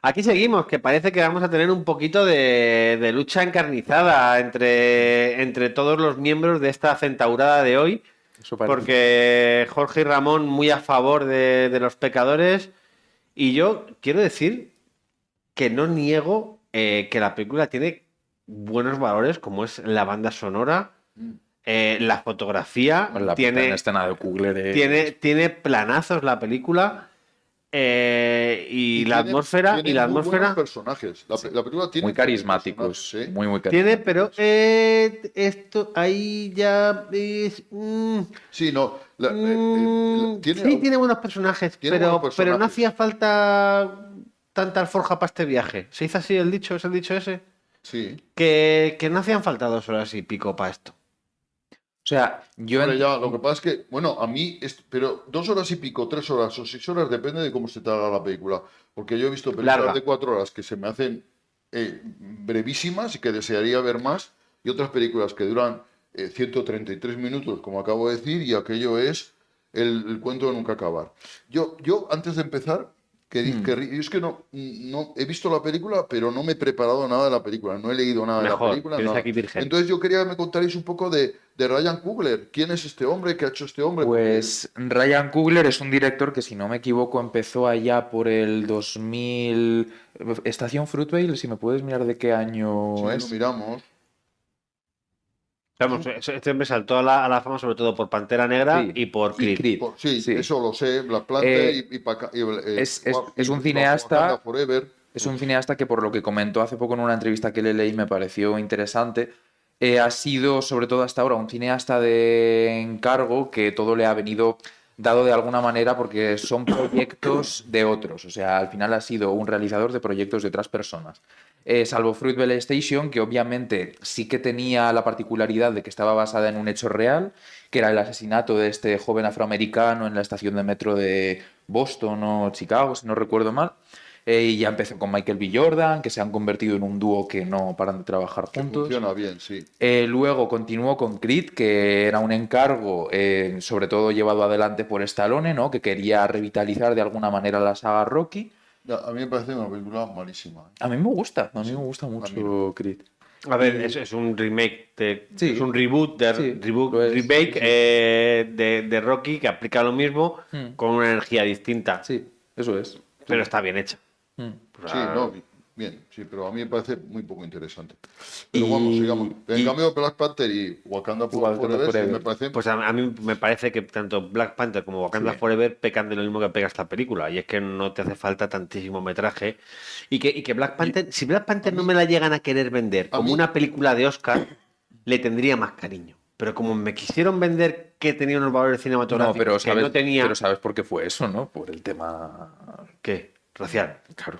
Aquí seguimos, que parece que vamos a tener un poquito de lucha encarnizada entre todos los miembros de esta centaurada de hoy, Eso parece. porque Jorge y Ramón muy a favor de los pecadores, y yo quiero decir que no niego que la película tiene buenos valores, como es la banda sonora, la fotografía, La puesta en escena de Kugler es tiene planazos la película. Y la tiene, atmósfera, tiene muy buenos personajes. La película tiene muy carismáticos, personajes, ¿sí? muy tiene, carismáticos. pero esto ahí ya es. Sí, no. Sí, tiene buenos personajes, tiene pero, buenos pero no personajes. hacía falta tanta alforja para este viaje. ¿Se hizo así el dicho? ¿Es el dicho ese? Sí. Que no hacían falta 2 horas y pico para esto. O sea, yo Hombre, ya, lo que pasa es que, bueno, a mí, pero 2 horas y pico, 3 horas o 6 horas, depende de cómo se te haga la película. Porque yo he visto películas Larga. de 4 horas que se me hacen brevísimas y que desearía ver más, y otras películas que duran 133 minutos, como acabo de decir, y aquello es el cuento de nunca acabar. Yo antes de empezar, es que no he visto la película, pero no me he preparado nada de la película, no he leído nada de la Mejor, película, tienes nada. aquí virgen. Entonces yo quería que me contarais un poco de Ryan Coogler. ¿Quién es este hombre? ¿Qué ha hecho este hombre? Pues Ryan Coogler es un director que, si no me equivoco, empezó allá por el 2000. Estación Fruitvale, si me puedes mirar de qué año Si es. lo miramos. Vamos, este hombre saltó a la fama sobre todo por Pantera Negra Sí, y por Creed. Sí, sí. eso lo sé. Black Panther Es un cineasta. Wakanda Forever. Es un cineasta que, por lo que comentó hace poco en una entrevista que le leí, me pareció interesante. Ha sido, sobre todo hasta ahora, un cineasta de encargo que todo le ha venido dado de alguna manera porque son proyectos de otros. O sea, al final ha sido un realizador de proyectos de otras personas. Salvo Fruitvale Station, que obviamente sí que tenía la particularidad de que estaba basada en un hecho real, que era el asesinato de este joven afroamericano en la estación de metro de Boston o Chicago, si no recuerdo mal. Y ya empezó con Michael B. Jordan, que se han convertido en un dúo que no paran de trabajar Que juntos. funciona bien, sí. Luego continuó con Creed, que era un encargo sobre todo llevado adelante por Stallone, ¿no? Que quería revitalizar de alguna manera la saga Rocky. A mí me parece una película malísima. A mí me gusta mucho Creed. A ver, es un remake, Sí, es un reboot, lo es, remake sí. de Rocky que aplica lo mismo con una energía distinta, Sí, eso es. pero está bien hecha. O Sí, sea, no, bien, sí, pero a mí me parece muy poco interesante. Pero vamos, sigamos. En cambio, Black Panther y Wakanda Forever sí me parecen. Pues a mí me parece que tanto Black Panther como Wakanda Forever pecan de lo mismo que pega esta película, y es que no te hace falta tantísimo metraje. Y que Black Panther, si Black Panther no me la llegan a querer vender como una película de Oscar, le tendría más cariño. Pero como me quisieron vender que tenía unos valores cinematográficos que no tenía. Pero sabes por qué fue eso, ¿no? Por el tema. ¿Qué? Racial. Claro.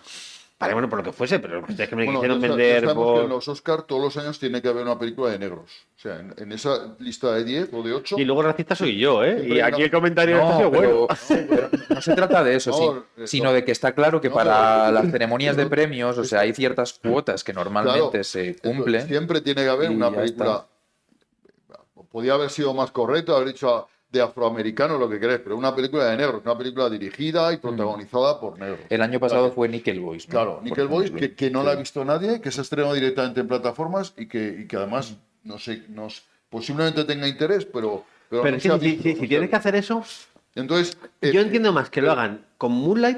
Vale, bueno, por lo que fuese, pero es que me Bueno, quisieron ya vender sabemos que en por. los Oscars todos los años tiene que haber una película de negros. O sea, en esa lista de 10 o de 8. Y luego racista soy yo, ¿eh? Siempre Y hay aquí una- el comentario este ha sido bueno. Pero no se trata de eso, sino de que está claro que para las ceremonias de premios, o sea, hay ciertas cuotas que normalmente Claro, se cumplen. siempre tiene que haber y una ya película. Podía haber sido más correcto, haber dicho de afroamericanos, lo que querés, pero una película de negros, una película dirigida y protagonizada por negros. El año pasado fue Nickel Boys, ¿no? Claro, Por Nickel Boys, ejemplo. que no la ha visto nadie, que se ha estrenado directamente en plataformas y que además, no sé, posiblemente tenga interés, pero Pero no es se que ha visto, si no se ha tienes que visto. hacer eso, Entonces, yo entiendo más que lo hagan con Moonlight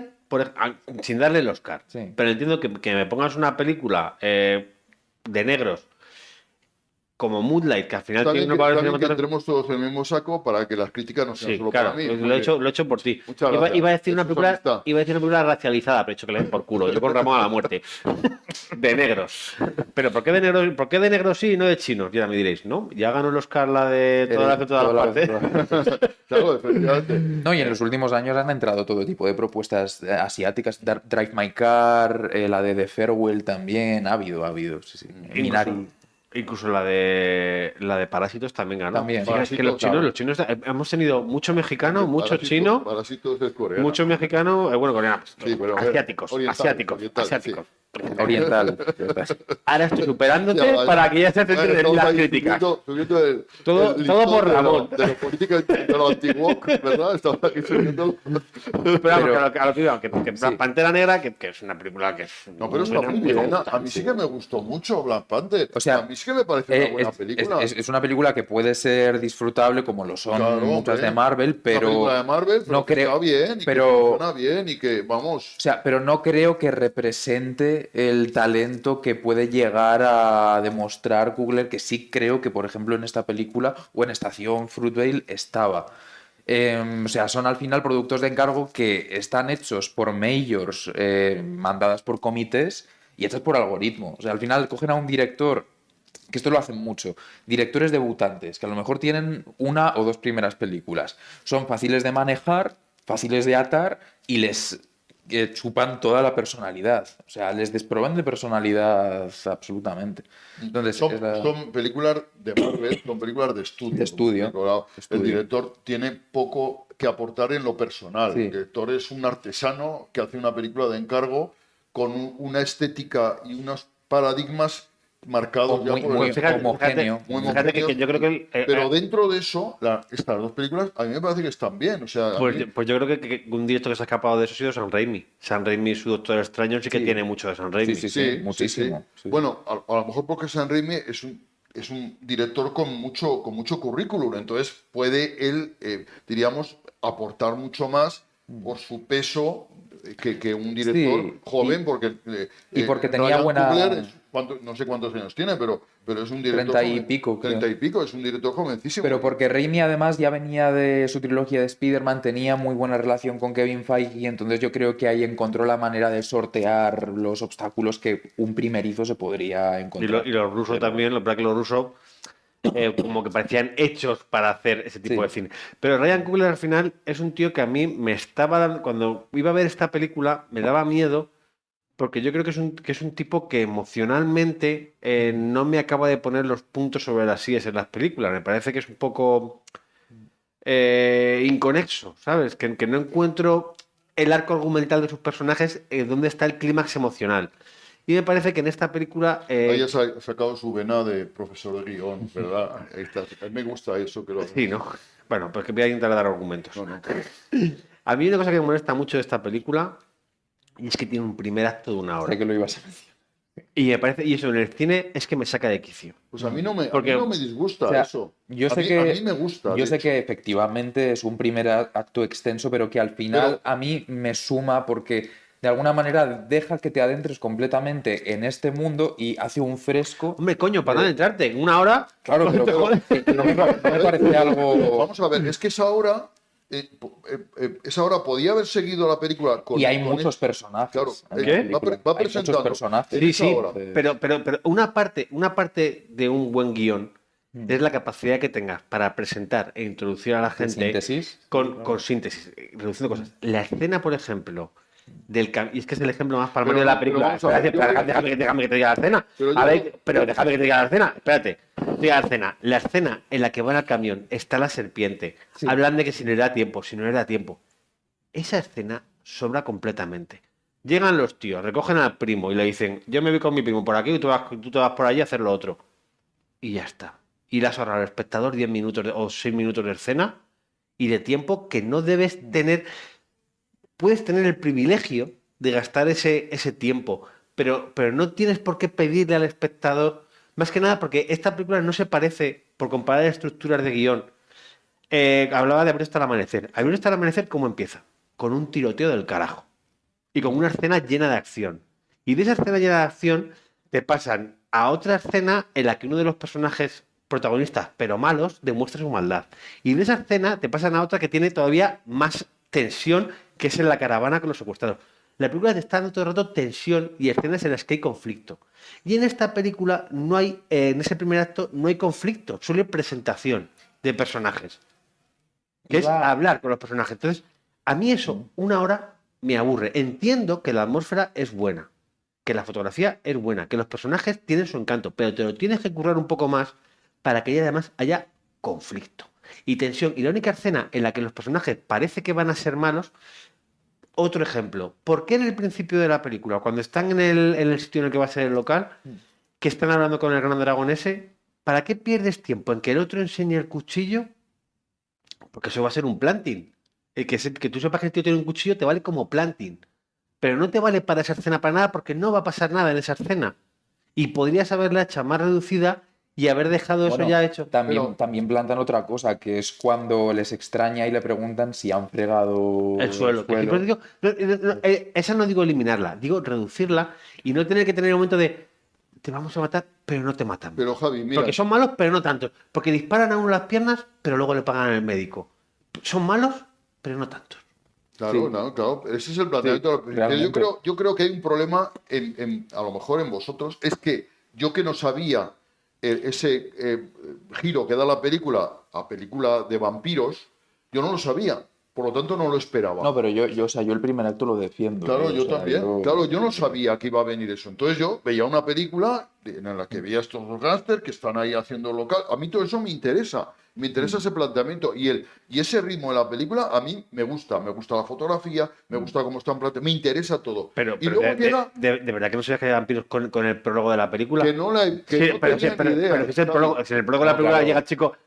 sin darle el Oscar. Sí. Pero entiendo que me pongas una película de negros como Moonlight, que al final está tiene bien, unos valores está bien que cinematográficos. entremos todos en el mismo saco para que las críticas no sean Sí, solo claro, para mí. lo he hecho por ti. Muchas gracias. Iba a decir una Eso es película, amistad. iba a decir una película racializada, pero he hecho que le den por culo. Yo con Ramón a la muerte. De negros. Pero ¿por qué de negros sí y no de chinos? Ya me diréis, ¿no? Ya ganó el Oscar la de todas las partes. Claro, efectivamente. No, y en los últimos años han entrado todo tipo de propuestas asiáticas. Drive My Car, la de The Farewell también. Ha habido, sí. Minari. Incluso la de Parásitos también ganó. También. Fíjate, es que Parásitos, los chinos hemos tenido mucho mexicano, mucho chino, Parásitos es coreano. mucho mexicano, bueno, coreano, Sí, pero a ver, asiáticos, oriental, asiáticos, oriental, asiáticos. Oriental. Ahora estoy superándote Ya, vale. para que ya se centren en Estamos las ahí críticas. subiendo Todo listón por Ramón. de la política de lo antiguo, ¿verdad? Estamos aquí subiendo. Pero vamos, a lo que iba, que Sí. Black Pantera Negra, que es una película que es. No, pero está muy bien. A mí sí que me gustó mucho Black Panther. O sea, a mí sí que me parece una buena película. Es una película que puede ser disfrutable como lo son Claro, muchas hombre. de Marvel, Una pero película de Marvel, pero no que creo, está bien y pero, que funciona bien y que, vamos. o sea, pero no creo que represente el talento que puede llegar a demostrar Coogler, que sí creo que, por ejemplo, en esta película o en Estación Fruitvale estaba. O sea, son al final productos de encargo que están hechos por majors, mandadas por comités y hechas por algoritmo. O sea, al final cogen a un director, que esto lo hacen mucho, directores debutantes, que a lo mejor tienen una o dos primeras películas. Son fáciles de manejar, fáciles de atar y les chupan toda la personalidad. O sea, les desproban de personalidad absolutamente. Entonces, Son películas de Marvel, son películas de estudio. De estudio. Claro, Estudio. El director tiene poco que aportar en lo personal. Sí. El director es un artesano que hace una película de encargo con una estética y unos paradigmas marcados ya por el homogéneo. muy Fíjate que yo creo que. pero dentro de eso, estas dos películas a mí me parece que están bien. O sea, a Pues, mí- pues yo creo que un director que se ha escapado de eso ha sido Sam Raimi. Sam Raimi y su Doctor Extraño sí que Sí. tiene mucho de Sam Raimi. Sí, muchísimo. Sí. Bueno, a lo mejor porque Sam Raimi es un director con mucho currículum, entonces puede él, diríamos, aportar mucho más por su peso que un director Sí, joven, porque y porque tenía Ryan buena- Coogler no sé cuántos años tiene, pero es un director 30 y pico, creo. 30 y pico, es un director jovencísimo. Pero porque Raimi además ya venía de su trilogía de Spider-Man, tenía muy buena relación con Kevin Feige y entonces yo creo que ahí encontró la manera de sortear los obstáculos que un primerizo se podría encontrar. Y los rusos Pero- también, los Black, los rusos, como que parecían hechos para hacer ese tipo Sí. de cine. Pero Ryan Coogler al final es un tío que a mí me estaba dando, cuando iba a ver esta película, me daba miedo, porque yo creo que es un tipo que emocionalmente no me acaba de poner los puntos sobre las sillas en las películas. Me parece que es un poco inconexo, ¿sabes? Que no encuentro el arco argumental de sus personajes, dónde está el clímax emocional. Y me parece que en esta película... Ahí ha sacado su vena de profesor de guión, ¿verdad? Ahí está. A mí me gusta eso que lo hace. Sí, ¿no? Bueno, pues que voy a intentar dar argumentos. No, no. A mí una cosa que me molesta mucho de esta película y es que tiene un primer acto de una hora. Sé que lo ibas a decir. Y me parece, y eso en el cine es que me saca de quicio. Pues a mí no me, Porque- a mí no me disgusta O sea, eso. Yo a sé mí, que, a mí me gusta. yo de sé hecho. que efectivamente es un primer acto extenso, pero que al final Pero- a mí me suma porque de alguna manera deja que te adentres completamente en este mundo y hace un fresco. Hombre, coño, para no entrarte en una hora. Claro, pero que no me parece algo. Vamos a ver, es que esa hora podía haber seguido la película con. Y hay con muchos personajes. Claro, en la ¿qué? película. Va Hay muchos presentando. personajes. Sí, esa sí, hora. pero una parte de un buen guión es la capacidad que tengas para presentar e introducir a la De gente síntesis. con síntesis, reduciendo cosas. La escena, por ejemplo, y es que es el ejemplo más Pero palmario de la no, película. pero vamos a ver, Espérate, yo espérate, déjame que te diga la escena. Pero A yo- ver, pero déjame que te diga la escena. Espérate. Te diga la escena. La escena en la que van al camión está la serpiente. Sí. Hablan de que si no le da tiempo, si no le da tiempo. Esa escena sobra completamente. Llegan los tíos, recogen al primo y le dicen, yo me voy con mi primo por aquí y tú te vas por allí a hacer lo otro. Y ya está. Y le has ahorrado al espectador 10 minutos o 6 minutos de escena y de tiempo que no debes tener. Puedes tener el privilegio de gastar ese tiempo, pero no tienes por qué pedirle al espectador, más que nada porque esta película no se parece, por comparar estructuras de guión. Hablaba de Abrir hasta el amanecer. Abrir hasta el amanecer, ¿cómo empieza? Con un tiroteo del carajo. Y con una escena llena de acción. Y de esa escena llena de acción te pasan a otra escena en la que uno de los personajes protagonistas, pero malos, demuestra su maldad. Y de esa escena te pasan a otra que tiene todavía más tensión, que es en la caravana con los secuestrados. La película te está dando todo el rato tensión y escenas en las que hay conflicto. Y en esta película no hay, en ese primer acto, no hay conflicto, solo hay presentación de personajes. Que es hablar con los personajes. Entonces, a mí eso, una hora, me aburre. Entiendo que la atmósfera es buena, que la fotografía es buena, que los personajes tienen su encanto, pero te lo tienes que currar un poco más para que además haya conflicto y tensión. Y la única escena en la que los personajes parece que van a ser malos, otro ejemplo. ¿Por qué en el principio de la película, cuando están en el sitio en el que va a ser el local, que están hablando con el gran dragón ese, ¿para qué pierdes tiempo en que el otro enseñe el cuchillo? Porque eso va a ser un planting. Que tú sepas que el tío tiene un cuchillo te vale como planting. Pero no te vale para esa escena para nada porque no va a pasar nada en esa escena. Y podrías haberla hecha más reducida y haber dejado eso ya hecho. También plantan otra cosa, que es cuando les extraña y le preguntan si han fregado El suelo. Esa no digo eliminarla, digo reducirla y no tener que tener el momento de te vamos a matar, pero no te matan. Pero Javi, mira. Porque son malos, pero no tanto. Porque disparan a uno las piernas, pero luego le pagan al médico. Son malos, pero no tantos. Claro, Sí. no, claro. Ese es el planteamiento. Sí, yo creo que hay un problema, a lo mejor en vosotros, es que yo que no sabía ese giro que da la película a película de vampiros, yo no lo sabía. Por lo tanto, no lo esperaba. No, pero yo el primer acto lo defiendo. Claro, ¿eh? yo O sea, también. Claro, yo no sabía que iba a venir eso. Entonces yo veía una película en la que veía estos dos gángsters que están ahí haciendo local. A mí todo eso me interesa. Me interesa ese planteamiento. Y ese ritmo de la película a mí me gusta. Me gusta la fotografía, me gusta cómo están planteados. Me interesa todo. Pero y luego llega... de verdad que no sabías que hay vampiros con el prólogo de la película. Que no, Sí, no pero tenía pero ni idea. si es el prólogo, si en el prólogo de la No, película claro.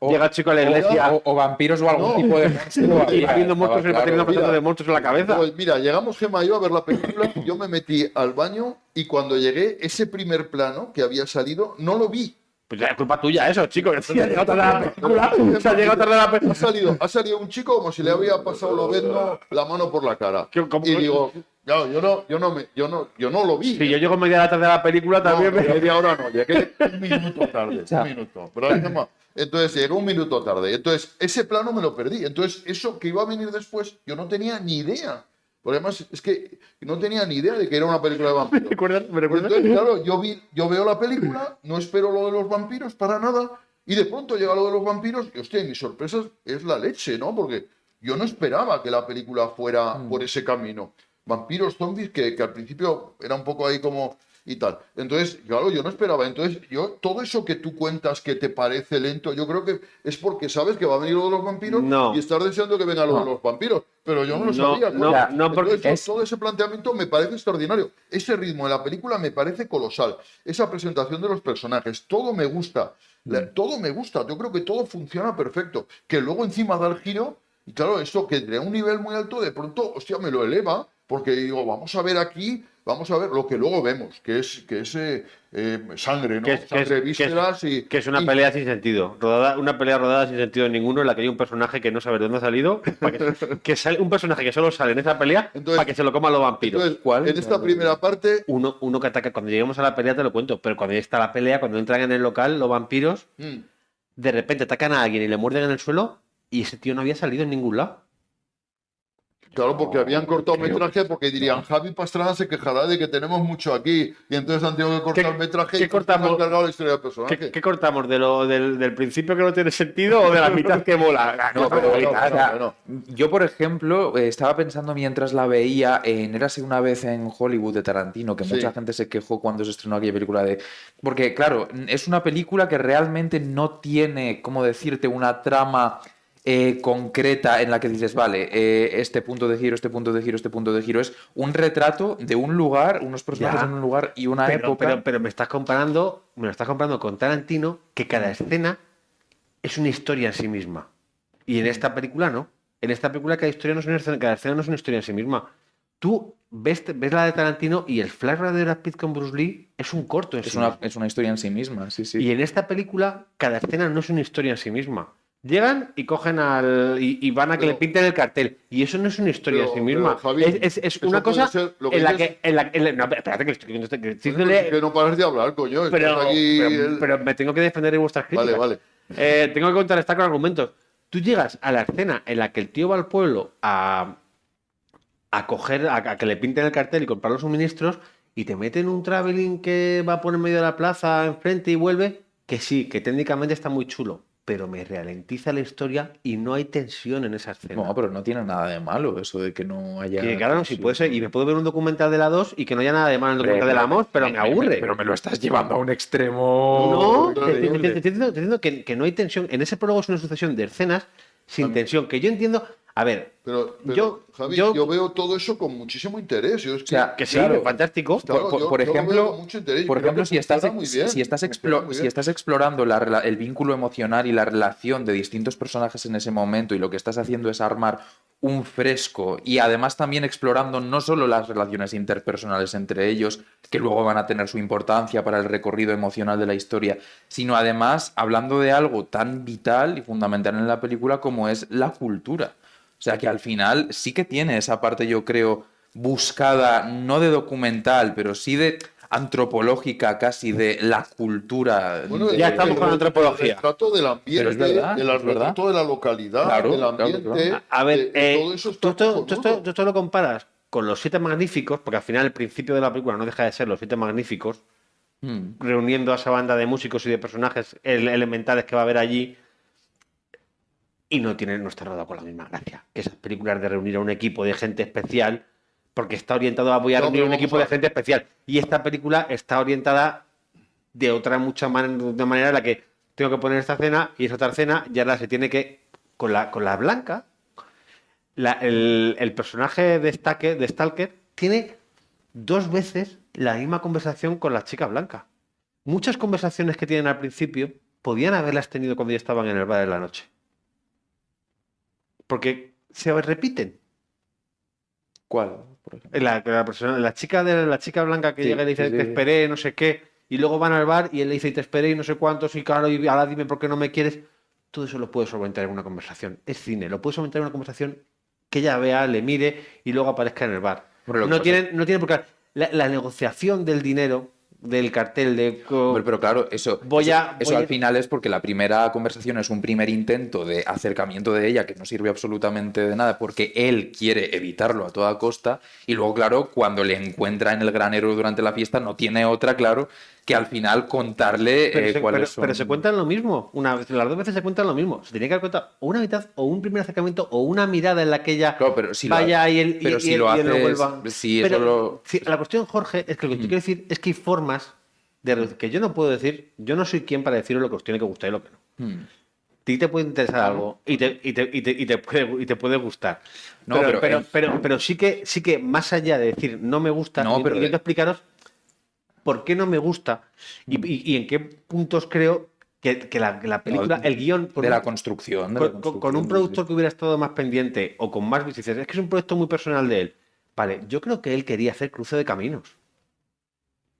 llega el chico a la iglesia O vampiros o algún tipo de monstruo. y va viendo monstruos y va teniendo mira. fotos de monstruos en la cabeza. Pues mira, llegamos Gemma y yo a ver la película, yo me metí al baño y cuando llegué, ese primer plano que había salido, no lo vi. Pues ya es culpa tuya eso, chico, que si ha llegado tarde a la película. Se ha llegado tarde a la película. Ha salido un chico como si le había pasado Lobezno la mano por la cara. ¿Cómo? Y digo, claro, yo no lo vi. Si yo llego media hora tarde a la película, también No, me... media hora no, llegué un minuto tarde, un minuto. ¿Verdad, Gemma? Entonces llegué un minuto tarde. Entonces ese plano me lo perdí. Entonces eso que iba a venir después, yo no tenía ni idea. Porque además es que no tenía ni idea de que era una película de vampiros. ¿Me recuerdas? Entonces, claro, yo veo la película, no espero lo de los vampiros para nada, y de pronto llega lo de los vampiros, y hostia, mi sorpresa es la leche, ¿no? Porque yo no esperaba que la película fuera por ese camino. Vampiros, zombies, que al principio era un poco ahí como... y tal. Entonces, claro, yo no esperaba. Entonces, todo eso que tú cuentas que te parece lento, yo creo que es porque sabes que va a venir lo de los vampiros y estás deseando que venga lo de los vampiros. Pero yo no lo sabía. Porque Entonces, todo ese planteamiento me parece extraordinario. Ese ritmo de la película me parece colosal. Esa presentación de los personajes, todo me gusta. Todo me gusta. Yo creo que todo funciona perfecto. Que luego encima da el giro, y claro, eso que de un nivel muy alto, de pronto, hostia, me lo eleva, porque digo, vamos a ver aquí. Vamos a ver lo que luego vemos, que es sangre, ¿no? Sangre, vísceras y... Que es una pelea sin sentido. Una pelea rodada sin sentido ninguno en la que hay un personaje que no sabe de dónde ha salido. Que sale, un personaje que solo sale en esa pelea para que se lo coman los vampiros. Entonces, ¿Cuál? en esta primera parte... Uno que ataca, cuando lleguemos a la pelea te lo cuento, pero cuando ya está la pelea, cuando entran en el local, los vampiros, de repente atacan a alguien y le muerden en el suelo y ese tío no había salido en ningún lado. Claro, porque habían cortado metraje, porque dirían, Javi Pastrana se quejará de que tenemos mucho aquí, y entonces han tenido que cortar metraje y cortamos? han cargado la historia del personaje. ¿Qué cortamos? ¿Del principio que no tiene sentido o de la mitad que mola? No, pero no. yo, por ejemplo, estaba pensando mientras la veía en Érase una vez en Hollywood de Tarantino, que mucha gente se quejó cuando se estrenó aquella película de... Porque, claro, es una película que realmente no tiene, ¿cómo decirte?, una trama... concreta en la que dices, vale, este punto de giro, este punto de giro, este punto de giro, es un retrato de un lugar, unos personajes en un lugar y una época. Pero me lo estás comparando con Tarantino, que cada escena es una historia en sí misma. Y en esta película no. En esta película cada escena no es una historia en sí misma. Tú ves la de Tarantino y el flashback de Brad Pitt con Bruce Lee es un corto en sí mismo. Es una historia en sí misma, sí. Y en esta película cada escena no es una historia en sí misma. Llegan y cogen y van a que le pinten el cartel. Y eso no es una historia en sí misma. Javi, es una cosa en la que... No, espérate, que no pares de hablar, coño. Pero me tengo que defender de vuestras críticas. Vale. Tengo que contrarrestar con argumentos. Tú llegas a la escena en la que el tío va al pueblo a que le pinten el cartel y comprar los suministros y te meten un traveling que va por en medio de la plaza enfrente y vuelve, que sí, que técnicamente está muy chulo. Pero me ralentiza la historia y no hay tensión en esa escena. No, pero no tiene nada de malo eso de que no haya... Que claro, no, si puede ser, y me puedo ver un documental de la 2 y que no haya nada de malo en el documental de la 2, pero me aburre. Pero me lo estás llevando a un extremo... No, te estoy diciendo que no hay tensión. En ese prólogo es una sucesión de escenas sin tensión, que yo entiendo... A ver, Pero Javi, yo- yo veo todo eso con muchísimo interés. Yo es O sea, que sí, claro, fantástico. Claro, por yo lo veo ejemplo, con mucho interés y por creo ejemplo, que si estás, funciona muy bien, si estás, funciona muy si bien. estás explorando el vínculo emocional y la relación de distintos personajes en ese momento y lo que estás haciendo es armar un fresco y además también explorando no solo las relaciones interpersonales entre ellos, que luego van a tener su importancia para el recorrido emocional de la historia, sino además hablando de algo tan vital y fundamental en la película como es la cultura. O sea que al final sí que tiene esa parte, yo creo, buscada, no de documental, pero sí de antropológica casi de la cultura. Bueno, Ya estamos con la antropología. El retrato del Pero es ambiente, verdad, el es verdad. retrato de la localidad, Claro, del claro, ambiente, claro. A ver, todo eso está cojonudo. tú esto lo comparas con Los Siete Magníficos, porque al final el principio de la película no deja de ser Los Siete Magníficos, Mm. reuniendo a esa banda de músicos y de personajes elementales que va a haber allí, y no está rodado con la misma gracia que esas películas de reunir a un equipo de gente especial, porque está orientado a voy a No, reunir pero un vamos equipo a de ver. gente especial. Y esta película está orientada de de manera en la que tengo que poner esta escena y esa otra escena ya la se tiene que. Con la blanca, el personaje de Stalker tiene 2 veces la misma conversación con la chica blanca. Muchas conversaciones que tienen al principio podían haberlas tenido cuando ya estaban en el bar de la noche. Porque se repiten. ¿Cuál? Por ejemplo? La chica blanca que Sí, llega y le dice, sí, sí. te esperé, no sé qué, y luego van al bar y él le dice, te esperé y no sé cuántos, y claro, y ahora dime por qué no me quieres. Todo eso lo puedes solventar en una conversación. Es cine, lo puedes solventar en una conversación que ella vea, le mire y luego aparezca en el bar. Hombre, lo que No pasa- tienen, no tienen por qué. La negociación del dinero, del cartel de. Hombre, pero claro, Voy a. eso al final es porque la primera conversación es un primer intento de acercamiento de ella que no sirve absolutamente de nada porque él quiere evitarlo a toda costa y luego, claro, cuando le encuentra en el granero durante la fiesta no tiene otra, claro, que al final contarle cuáles son... Pero se cuentan lo mismo. Las 2 veces se cuentan lo mismo. Se tenía que haber contado o una mitad, o un primer acercamiento, o una mirada en la que ella Claro, pero si lo vaya ha- y él, pero y si él- lo y él no haces- vuelva. si Pero eso lo- la cuestión, Jorge, es que lo que te quiero decir es que hay formas que yo no puedo decir. Yo no soy quien para deciros lo que os tiene que gustar y lo que no. Hmm. A ti te puede interesar algo y te puede gustar. No, Pero sí que más allá de decir no me gusta, No, pero intento explicaros por qué no me gusta y en qué puntos creo que la película, No, el guión, de la construcción. De la con un construcción, productor sí. que hubiera estado más pendiente o con más visitas, es que es un proyecto muy personal de él. Vale, yo creo que él quería hacer Cruce de Caminos.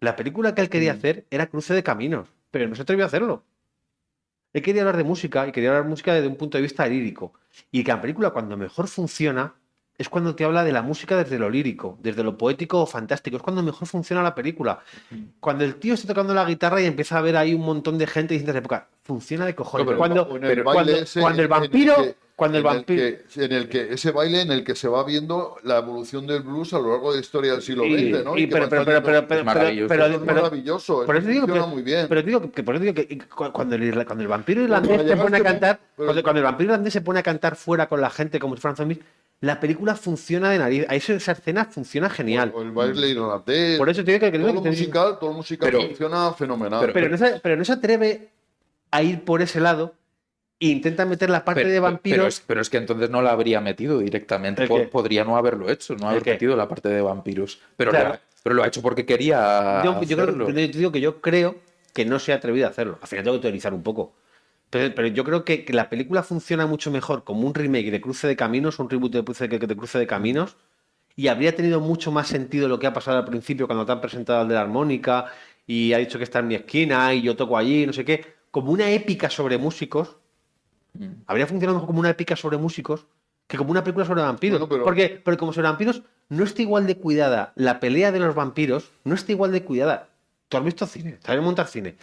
La película que él quería hacer era Cruce de Caminos, pero no se atrevió a hacerlo. Él quería hablar de música y quería hablar de música desde un punto de vista lírico. Y que la película, cuando mejor funciona, es cuando te habla de la música desde lo lírico, desde lo poético o fantástico. Es cuando mejor funciona la película. Cuando el tío está tocando la guitarra y empieza a ver ahí un montón de gente de distintas épocas, funciona de cojones. No, pero- cuando, O en el baile ese cuando el en el vampiro. que- Cuando el vampiro. ese baile en el que se va viendo la evolución del blues a lo largo de la historia del siglo XX, ¿no? y- Y que pero, van pero, saliendo- pero, pero, Es maravilloso. pero- Eso es pero- maravilloso, por eso eso digo funciona que, muy bien. pero digo que por eso digo que cuando el vampiro irlandés Cuando se pone a llegaste, cantar, pero- cuando el vampiro irlandés se pone a cantar fuera con la gente como si fueran zombies, la película funciona de nariz. Ahí esa escena funciona genial. O el baile irlandés. Por eso te digo que Todo el musical Pero- funciona fenomenal. pero no se atreve a ir por ese lado e intenta meter la parte de vampiros. Pero es que entonces no la habría metido directamente. ¿El qué? Podría no haberlo hecho, no haber qué? metido la parte de vampiros. Pero, Claro. pero lo ha hecho porque quería hacerlo. Yo te digo que yo creo que no se ha atrevido a hacerlo. Al final tengo que teorizar un poco. Pero yo creo que la película funciona mucho mejor como un remake de Cruce de Caminos, un reboot de Cruce de Caminos, y habría tenido mucho más sentido lo que ha pasado al principio cuando te han presentado el de la armónica y ha dicho que está en mi esquina y yo toco allí, no sé qué, como una épica sobre músicos. Habría funcionado mejor como una épica sobre músicos que como una película sobre vampiros. Bueno, pero- Porque como sobre vampiros no está igual de cuidada. La pelea de los vampiros no está igual de cuidada. Tú has visto cine, sabes montar cine.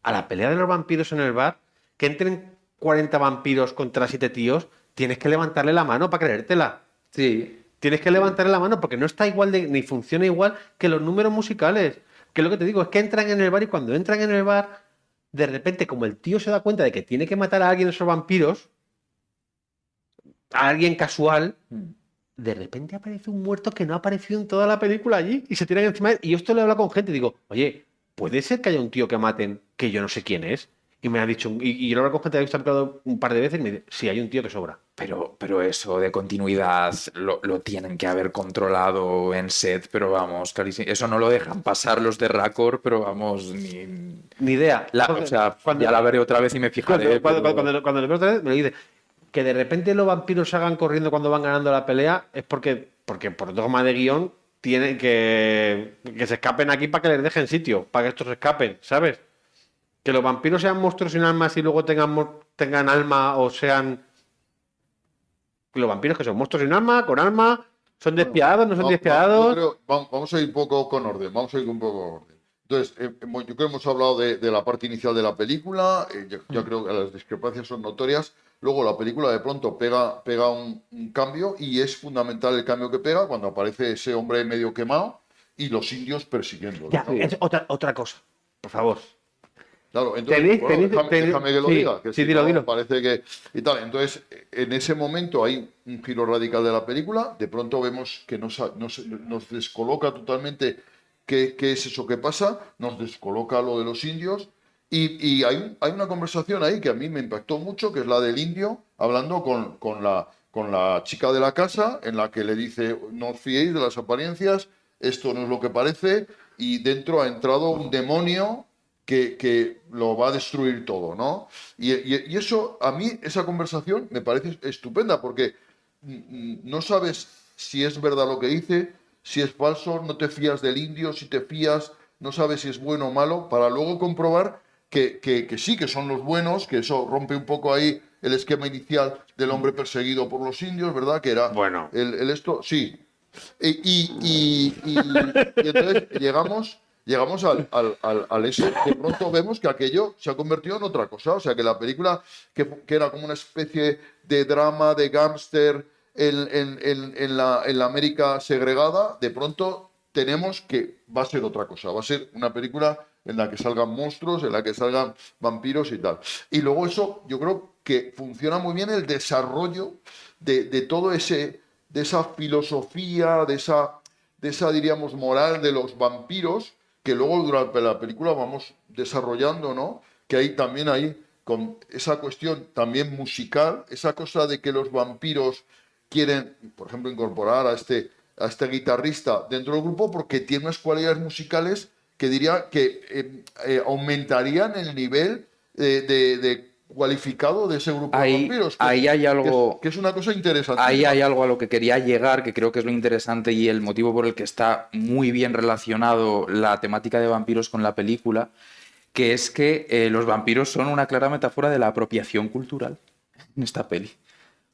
A la pelea de los vampiros en el bar, que entren 40 vampiros contra 7 tíos, tienes que levantarle la mano para creértela. Sí. Tienes que levantarle la mano porque no está igual ni funciona igual que los números musicales. Que lo que te digo es que entran en el bar y cuando entran en el bar, de repente, como el tío se da cuenta de que tiene que matar a alguien de esos vampiros, a alguien casual, de repente aparece un muerto que no ha aparecido en toda la película allí y se tiran encima de él. Y yo esto lo he hablado con gente y digo, oye, ¿puede ser que haya un tío que maten que yo no sé quién es? Y me ha dicho, y yo lo con gente que ha visto la película un par de veces y me dice, sí, hay un tío que sobra. Pero eso de continuidad lo tienen que haber controlado en set, pero vamos, clarísimo. Eso no lo dejan pasar los de Raccord, pero vamos, Ni idea. o sea, ya la veré otra vez y me fijaré. Cuando lo veo otra vez, me lo dice. Que de repente los vampiros salgan corriendo cuando van ganando la pelea es porque por dogma de guión tienen que se escapen aquí para que les dejen sitio, para que estos se escapen, ¿sabes? Que los vampiros sean monstruos sin almas y luego tengan alma o sean... Los vampiros que son monstruos sin alma, con alma, son despiadados, no son despiadados. Vamos a ir un poco con orden. Entonces, yo creo que hemos hablado de la parte inicial de la película. Ya creo que las discrepancias son notorias. Luego la película de pronto pega un cambio y es fundamental el cambio que pega cuando aparece ese hombre medio quemado y los indios persiguiéndolo. Ya, ¿no? es otra cosa, por favor. Claro, entonces, déjame que lo diga, que sí, si no, dilo. parece que... Y tal, entonces, en ese momento hay un giro radical de la película, de pronto vemos que nos descoloca totalmente qué es eso que pasa, nos descoloca lo de los indios, y hay una conversación ahí que a mí me impactó mucho, que es la del indio, hablando con la chica de la casa, en la que le dice, no os fiéis de las apariencias, esto no es lo que parece, y dentro ha entrado un demonio que lo va a destruir todo, ¿no? Y eso, a mí, esa conversación me parece estupenda, porque no sabes si es verdad lo que dice, si es falso, no te fías del indio, si te fías, no sabes si es bueno o malo, para luego comprobar que sí, que son los buenos, que eso rompe un poco ahí el esquema inicial del hombre perseguido por los indios, ¿verdad? Que era Bueno. el esto, sí. Y entonces llegamos al ese, de pronto vemos que aquello se ha convertido en otra cosa, o sea que la película que era como una especie de drama, de gángster en la América segregada, de pronto tenemos que va a ser otra cosa, va a ser una película en la que salgan monstruos, en la que salgan vampiros y tal. Y luego eso, yo creo que funciona muy bien el desarrollo de todo ese, de esa filosofía, de esa, diríamos, moral de los vampiros, que luego durante la película vamos desarrollando, ¿no? Que hay también ahí, con esa cuestión también musical, esa cosa de que los vampiros quieren, por ejemplo, incorporar a este guitarrista dentro del grupo porque tiene unas cualidades musicales que diría que aumentarían el nivel de cualificado de ese grupo de vampiros. Ahí hay algo... Que es una cosa interesante. Ahí hay algo a lo que quería llegar, que creo que es lo interesante y el motivo por el que está muy bien relacionado la temática de vampiros con la película, que es que los vampiros son una clara metáfora de la apropiación cultural en esta peli.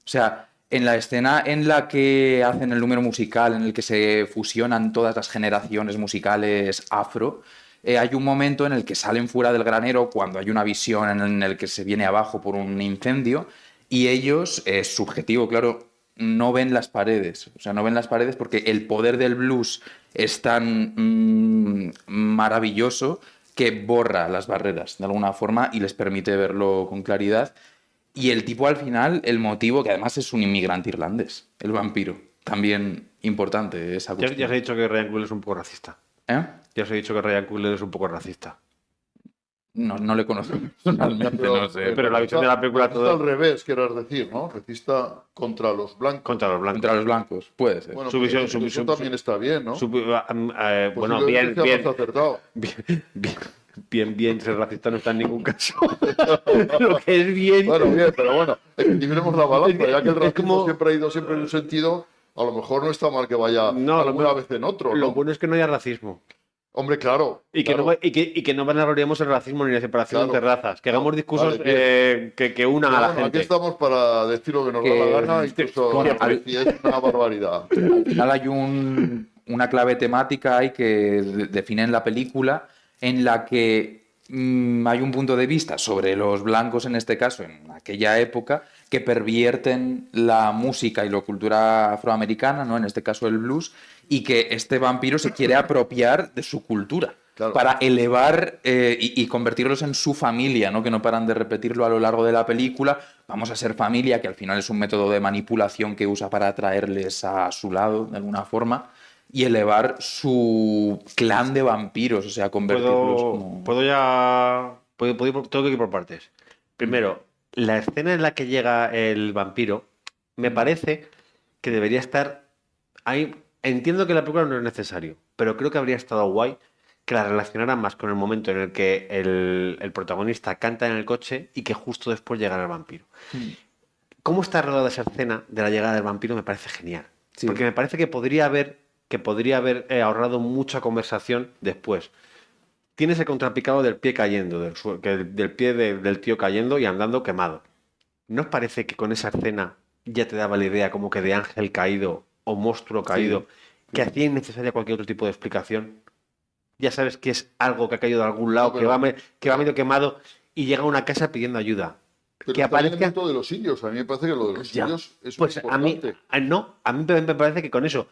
O sea, en la escena en la que hacen el número musical, en el que se fusionan todas las generaciones musicales afro, hay un momento en el que salen fuera del granero cuando hay una visión en el que se viene abajo por un incendio y ellos, subjetivo, claro, no ven las paredes. O sea, no ven las paredes porque el poder del blues es tan maravilloso que borra las barreras de alguna forma y les permite verlo con claridad. Y el tipo al final, el motivo, que además es un inmigrante irlandés, el vampiro, también importante esa cuestión. Ya os he dicho que Ryan Coogler es un poco racista. ¿Eh? Ya os he dicho que Ryan Coogler es un poco racista. No le conozco personalmente, no sé. Pero la visión de la película todo al revés, quieras decir, ¿no? Racista contra los blancos. Contra los blancos. Contra los blancos, puede ser. Bueno, su visión también está bien, ¿no? Bueno, bien. Acertado. Bien, ser racista no está en ningún caso. Lo que es bien. Bueno, bien, pero bueno, equilibremos la balanza, ya que el racismo como... siempre ha ido siempre en un sentido, a lo mejor no está mal que vaya alguna vez en otro, ¿no? Lo bueno es que no haya racismo. Hombre, claro. Y que, claro. no, que no vanagloriemos el racismo ni la separación entre razas. Que hagamos discursos que unan a la gente. Aquí estamos para decir lo que nos da la gana, incluso si es una barbaridad. Al final hay una clave temática ahí que define en la película en la que hay un punto de vista sobre los blancos, en este caso, en aquella época, que pervierten la música y la cultura afroamericana, ¿no? En este caso el blues, y que este vampiro se quiere apropiar de su cultura. Claro. Para elevar y convertirlos en su familia, ¿no? Que no paran de repetirlo a lo largo de la película. Vamos a ser familia, que al final es un método de manipulación que usa para atraerles a su lado, de alguna forma, y elevar su clan de vampiros, o sea, convertirlos como... ¿Puedo ya tengo que ir por partes. Primero, la escena en la que llega el vampiro, me parece que debería estar ahí. Entiendo que la película no es necesario, pero creo que habría estado guay que la relacionaran más con el momento en el que el protagonista canta en el coche y que justo después llegara el vampiro. Cómo está rodada esa escena de la llegada del vampiro me parece genial. Sí. Porque me parece que podría haber ahorrado mucha conversación después. Tienes el contrapicado del pie cayendo, del pie del tío cayendo y andando quemado. ¿No os parece que con esa escena ya te daba la idea como que de ángel caído o monstruo caído, que hacía innecesaria cualquier otro tipo de explicación? Ya sabes que es algo que ha caído de algún lado, No, pero- que va medio quemado y llega a una casa pidiendo ayuda. Pero Que está el aparezca... elemento de los indios. A mí me parece que lo de los Ya. indios es Pues muy a mí, importante. a mí me parece que con eso,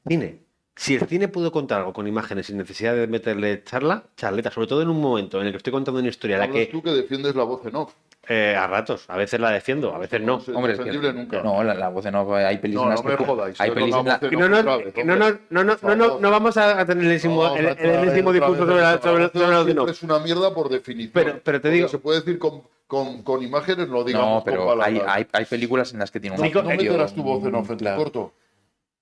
cine. Si el cine pudo contar algo con imágenes sin necesidad de meterle charleta, sobre todo en un momento en el que estoy contando una historia en la Hablas que tú que defiendes la voz en off. a ratos, a veces la defiendo, a veces no. No es Hombre, es que- defendible nunca. No, la voz en off, hay pelis No, en las no me que... jodáis. Hay Yo pelis la en la- voz en Que off no, otra vez, hombre. no vamos a tener el enésimo discurso sobre la voz en off de siempre no. es una mierda por definición. Pero te Porque digo- se puede decir con imágenes, no digamos No, pero con hay, palabras. hay películas en las que tiene un No meterás tu voz en off en tu claro. corto.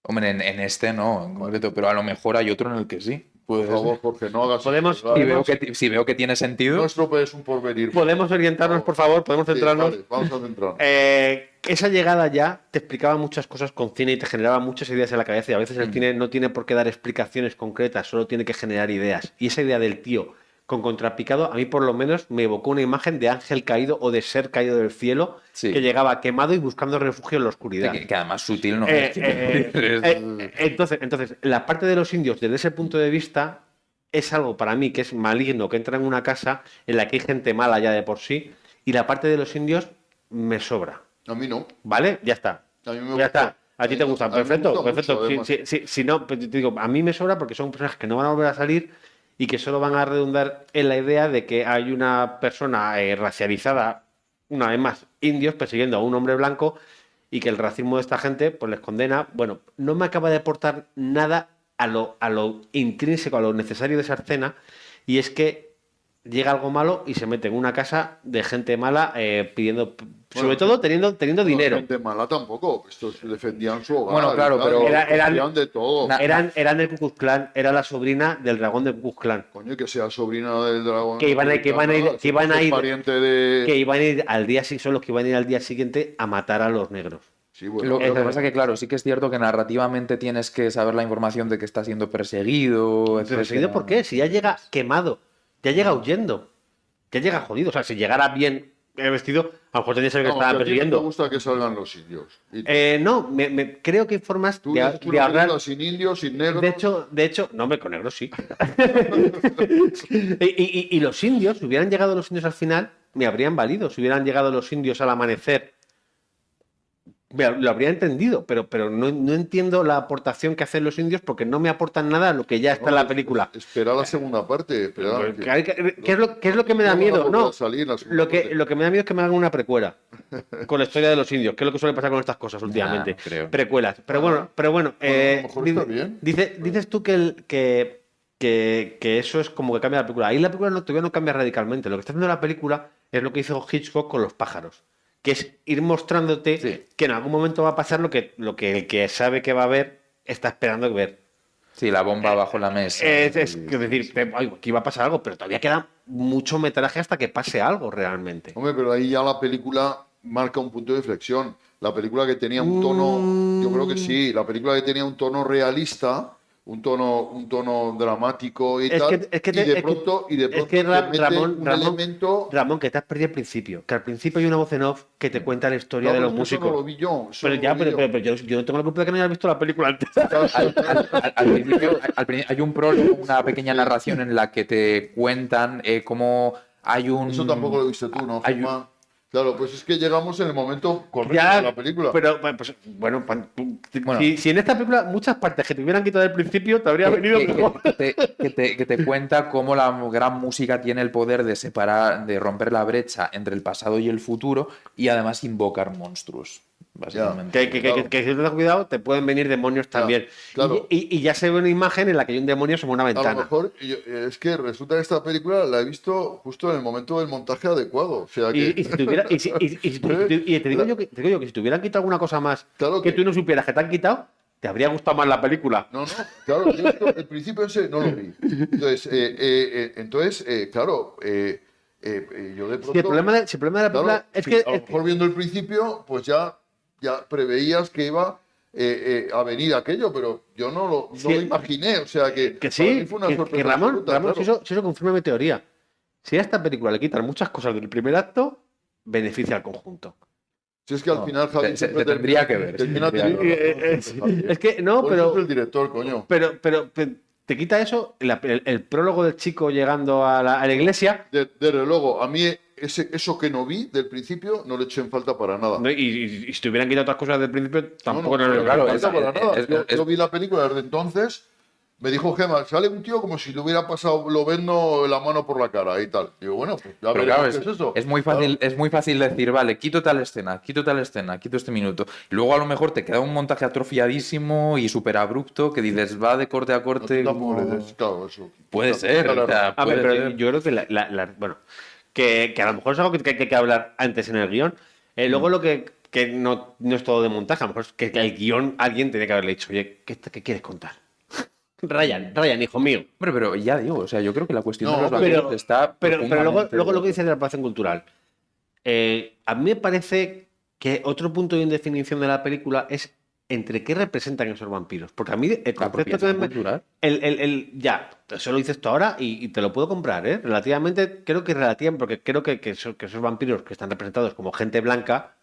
Hombre, en este no, en concreto, pero a lo mejor hay otro en el que sí. Por Puede favor, ser. Jorge, no hagas Podemos- eso, ¿vale? Si veo que tiene sentido, No estropees un porvenir. Podemos orientarnos, por favor, podemos Sí, centrarnos. vale, vamos a centrarnos. Esa llegada ya te explicaba muchas cosas con cine y te generaba muchas ideas en la cabeza y a veces el cine no tiene por qué dar explicaciones concretas, solo tiene que generar ideas. Y esa idea del tío con contrapicado, a mí por lo menos me evocó una imagen de ángel caído o de ser caído del cielo Sí. que llegaba quemado y buscando refugio en la oscuridad. que además sutil no Eh, es. entonces, la parte de los indios, desde ese punto de vista, es algo para mí que es maligno, que entra en una casa en la que hay gente mala ya de por sí, y la parte de los indios me sobra. A mí no. ¿Vale? Ya está. A mí me Ya gusta. está. A ti te gusta. A mí me Perfecto, gusta perfecto. mucho, además. Si no, pues te digo, a mí me sobra porque son personajes que no van a volver a salir y que solo van a redundar en la idea de que hay una persona racializada, una vez más, indios persiguiendo a un hombre blanco y que el racismo de esta gente pues les condena. Bueno, no me acaba de aportar nada a lo intrínseco, a lo necesario de esa escena, y es que llega algo malo y se mete en una casa de gente mala pidiendo, sobre todo teniendo dinero. Gente mala tampoco. Estos defendían su hogar. Bueno, claro, y tal, pero- y Eran- defendían de todo. Eran del Ku Klux Klan, era la sobrina del dragón del Ku Klux Klan. Coño, que sea sobrina del dragón. Que iban a ir- que iban a ir- que iban a ir- Pariente de... Que iban a ir al día siguiente, son los que iban a ir al día siguiente a matar a los negros. Sí, bueno. Lo que pasa es que, claro, sí que es cierto que narrativamente tienes que saber la información de que está siendo perseguido. ¿Perseguido por qué? Si ya llega quemado, ya llega huyendo, ya llega jodido. O sea, si llegara bien vestido, a lo mejor tendría que saber que Vamos, estaban que a ti no te persiguiendo. gusta que salgan los indios. Y No, creo que hay formas tú de dices una ahorrar. película sin indios, sin negros. De hecho, no, hombre, con negros sí. y los indios, si hubieran llegado los indios al final, me habrían valido. Si hubieran llegado los indios al amanecer, lo habría entendido, pero no entiendo la aportación que hacen los indios porque no me aportan nada a lo que ya está en la película. Espera la segunda parte. Espera, ¿Qué es lo que me da no van a miedo? volver No, a salir la segunda parte. lo que me da miedo es que me hagan una precuela con la historia de los indios, que es lo que suele pasar con estas cosas últimamente. no creo. Precuelas. Pero bueno, Bueno, a lo mejor está bien. dices tú que eso es como que cambia la película. Ahí la película todavía no cambia radicalmente. Lo que está haciendo la película es lo que hizo Hitchcock con los pájaros, que es ir mostrándote Sí. que en algún momento va a pasar lo que el que sabe que va a ver está esperando ver. Sí, la bomba bajo la mesa. Es decir, aquí va a pasar algo, pero todavía queda mucho metraje hasta que pase algo realmente. Hombre, pero ahí ya la película marca un punto de inflexión. La película que tenía un tono, yo creo que sí, la película que tenía un tono realista, un tono dramático y Es tal, que y de pronto es que te mete un elemento... Ramón, que te has perdido al principio. Que al principio hay una voz en off que te cuenta la historia No, de pero los es que eso músicos. no lo vi yo, eso Pero no ya, lo vi yo. pero yo no tengo la culpa de que no hayas visto la película antes. Al principio hay un prólogo, una pequeña narración en la que te cuentan cómo hay un... Eso tampoco lo viste tú, ¿no, hay Gemma? Claro, pues es que llegamos en el momento correcto Ya, de la película. pero pues, bueno, Bueno. si en esta película muchas partes que te hubieran quitado del principio te habría venido mejor. que te cuenta cómo la gran música tiene el poder de separar, de romper la brecha entre el pasado y el futuro y además invocar monstruos. básicamente. Que si no te das cuidado, te pueden venir demonios también. claro. Y ya se ve una imagen en la que hay un demonio sobre una A ventana. lo mejor es que resulta que esta película la he visto justo en el momento del montaje adecuado. O sea que. Y si tuviera, y te digo yo que si te hubieran quitado alguna cosa más Claro que que- tú no supieras que te han quitado, te habría gustado más la película. No, claro, yo el principio ese no lo vi. Entonces, claro, yo de Si pronto. el problema de la película Claro, es sí, que. a lo mejor viendo el principio, pues ya preveías que iba a venir aquello, pero yo no Sí, lo imaginé. O sea que Que para sí, mí fue una que sorpresa Ramón, absoluta, claro. si eso confirma mi teoría. Si a esta película le quitan muchas cosas del primer acto, beneficia al conjunto. Si es que al No, final Javi se siempre tendría que ver, termina se tendría teniendo que razón siempre, Javi. Es que no, Por eso es el pero, director, coño. pero te quita eso, el prólogo del chico llegando a la iglesia, Desde luego, a mí eso que no vi del principio no le eché en falta para nada. ¿no? Y si te hubieran quitado otras cosas del principio, tampoco no, no, no, claro, no, es- para nada. es- Yo vi la película desde entonces. Me dijo Gemma, sale un tío como si le hubiera pasado Lobezno la mano por la cara y tal. Digo, bueno, pues ya Pero veremos claro, qué es eso. es muy fácil, es muy fácil decir, vale, quito tal escena, quito este minuto. Y luego a lo mejor te queda un montaje atrofiadísimo y súper abrupto que dices, va de corte a No, corte. tú tampoco como- le des- claro, eso. Puede Claro, ser, claro. o sea, A ver, puede pero ser. yo creo que bueno, que a lo mejor es algo que hay que hablar antes en el guión. Luego lo que no es todo de montaje, a lo mejor es que el guión alguien tiene que haberle dicho, oye, ¿qué quieres contar? Ryan, hijo mío. Hombre, pero ya digo, o sea, yo creo que la cuestión No, de los pero- vampiros está. Pero luego lo que profundamente- dices de la apropiación cultural. A mí me parece que otro punto de indefinición de la película es entre qué representan esos vampiros. Porque a mí el concepto apropiación que me- cultural. ya, eso lo dices tú ahora y te lo puedo comprar, ¿eh? Relativamente, creo que relativamente, porque creo que esos vampiros que están representados como gente blanca,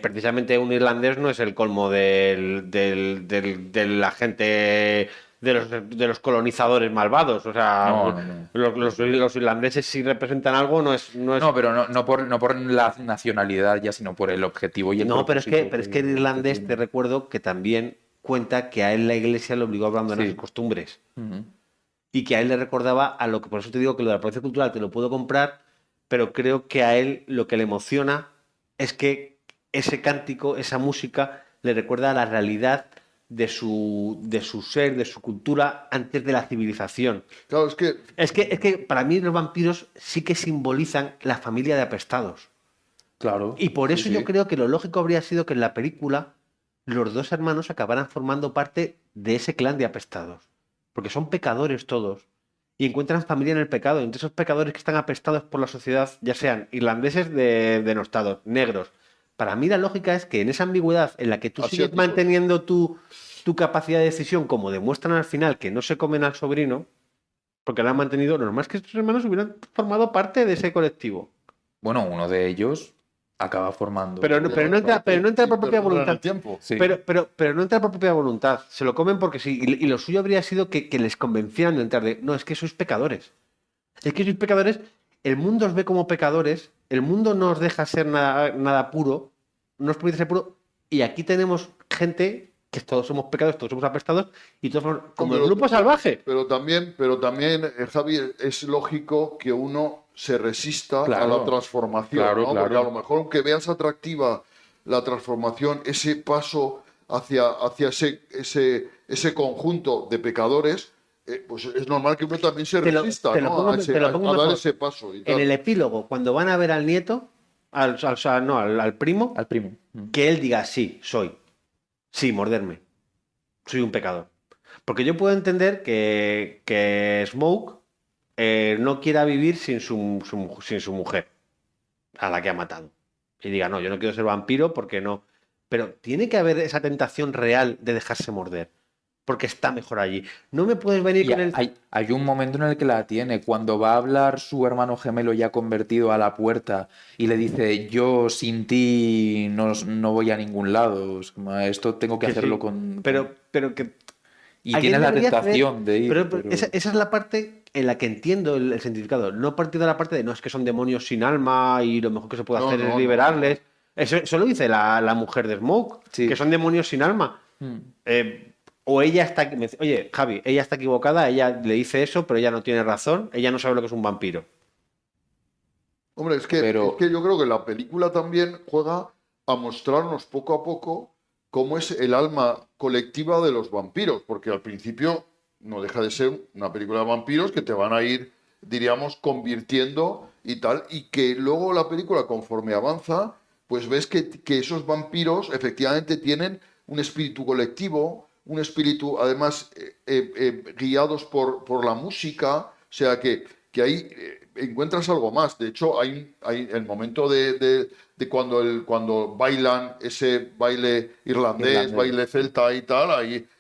precisamente un irlandés no es el colmo de la gente, de los colonizadores malvados. O sea, No. los irlandeses si representan algo no es... No, pero no por la nacionalidad ya, sino por el objetivo y el No, pero es que propósito el irlandés, tiene. te recuerdo que también cuenta que a él la iglesia le obligó a abandonar Sí. sus costumbres. Ujú. Y que a él le recordaba a lo que, por eso te digo que lo de la apropiación cultural te lo puedo comprar, pero creo que a él lo que le emociona es que ese cántico, esa música, le recuerda a la realidad de su ser, de su cultura antes de la civilización. Claro, es que Es que para mí los vampiros sí que simbolizan la familia de apestados. Claro. Y por eso Sí, yo sí. creo que lo lógico habría sido que en la película los dos hermanos acabaran formando parte de ese clan de apestados. Porque son pecadores todos. Y encuentran familia en el pecado. Entre esos pecadores que están apestados por la sociedad, ya sean irlandeses denostados, negros. Para mí la lógica es que en esa ambigüedad en la que tú sigues Asiáticos. manteniendo tu capacidad de decisión, como demuestran al final que no se comen al sobrino, porque lo han mantenido, lo normal es que estos hermanos hubieran formado parte de ese colectivo. Bueno, uno de ellos acaba formando. Pero no entra por propia perduran voluntad. el tiempo. Sí. Pero no entra por propia voluntad. Se lo comen porque sí. Y lo suyo habría sido que les convencieran de entrar de, no, es que sois pecadores. Es que sois pecadores. El mundo os ve como pecadores. El mundo no os deja ser nada puro. No os permite ser puro. Y aquí tenemos gente que todos somos pecadores, todos somos apestados. Y todos somos como el Pero- grupo salvaje. Pero también, Javi, es lógico que uno se resista Claro. a la transformación, Claro, ¿no? claro. Porque a lo mejor aunque veas atractiva la transformación, ese paso hacia ese conjunto de pecadores, pues es normal que uno también se Te lo- resista, te lo ¿no? pongo- a te lo pongo dar mejor. ese paso. Y En tal. el epílogo, cuando van a ver al nieto, al primo, Al primo. que él diga, sí, soy. Sí, morderme. Soy un pecador. Porque yo puedo entender que Smoke no quiera vivir sin su mujer, a la que ha matado. Y diga, no, yo no quiero ser vampiro porque no. Pero tiene que haber esa tentación real de dejarse morder. Porque está mejor allí. No me puedes venir Y con el... hay un momento en el que la tiene, cuando va a hablar su hermano gemelo ya convertido a la puerta y le dice, yo sin ti no voy a ningún lado, es como, esto tengo que Que hacerlo sí, con... pero que Y alguien tiene la debería tentación hacer- de ir. Pero pero- esa es la parte en la que entiendo el significado. No partir de la parte de no, es que son demonios sin alma y lo mejor que se puede No, hacer es no, liberarles. Eso lo dice la mujer de Smoke, Sí. que son demonios sin alma. O ella está... Oye, Javi, ella está equivocada, ella le dice eso, pero ella no tiene razón, ella no sabe lo que es un vampiro. Hombre, Pero- es que yo creo que la película también juega a mostrarnos poco a poco cómo es el alma colectiva de los vampiros, porque al principio no deja de ser una película de vampiros que te van a ir, diríamos, convirtiendo y tal, y que luego la película, conforme avanza, pues ves que esos vampiros efectivamente tienen un espíritu colectivo, un espíritu, además, guiados por la música, o sea que ahí encuentras algo más. De hecho, hay el momento de cuando bailan ese baile irlandés, baile celta y tal,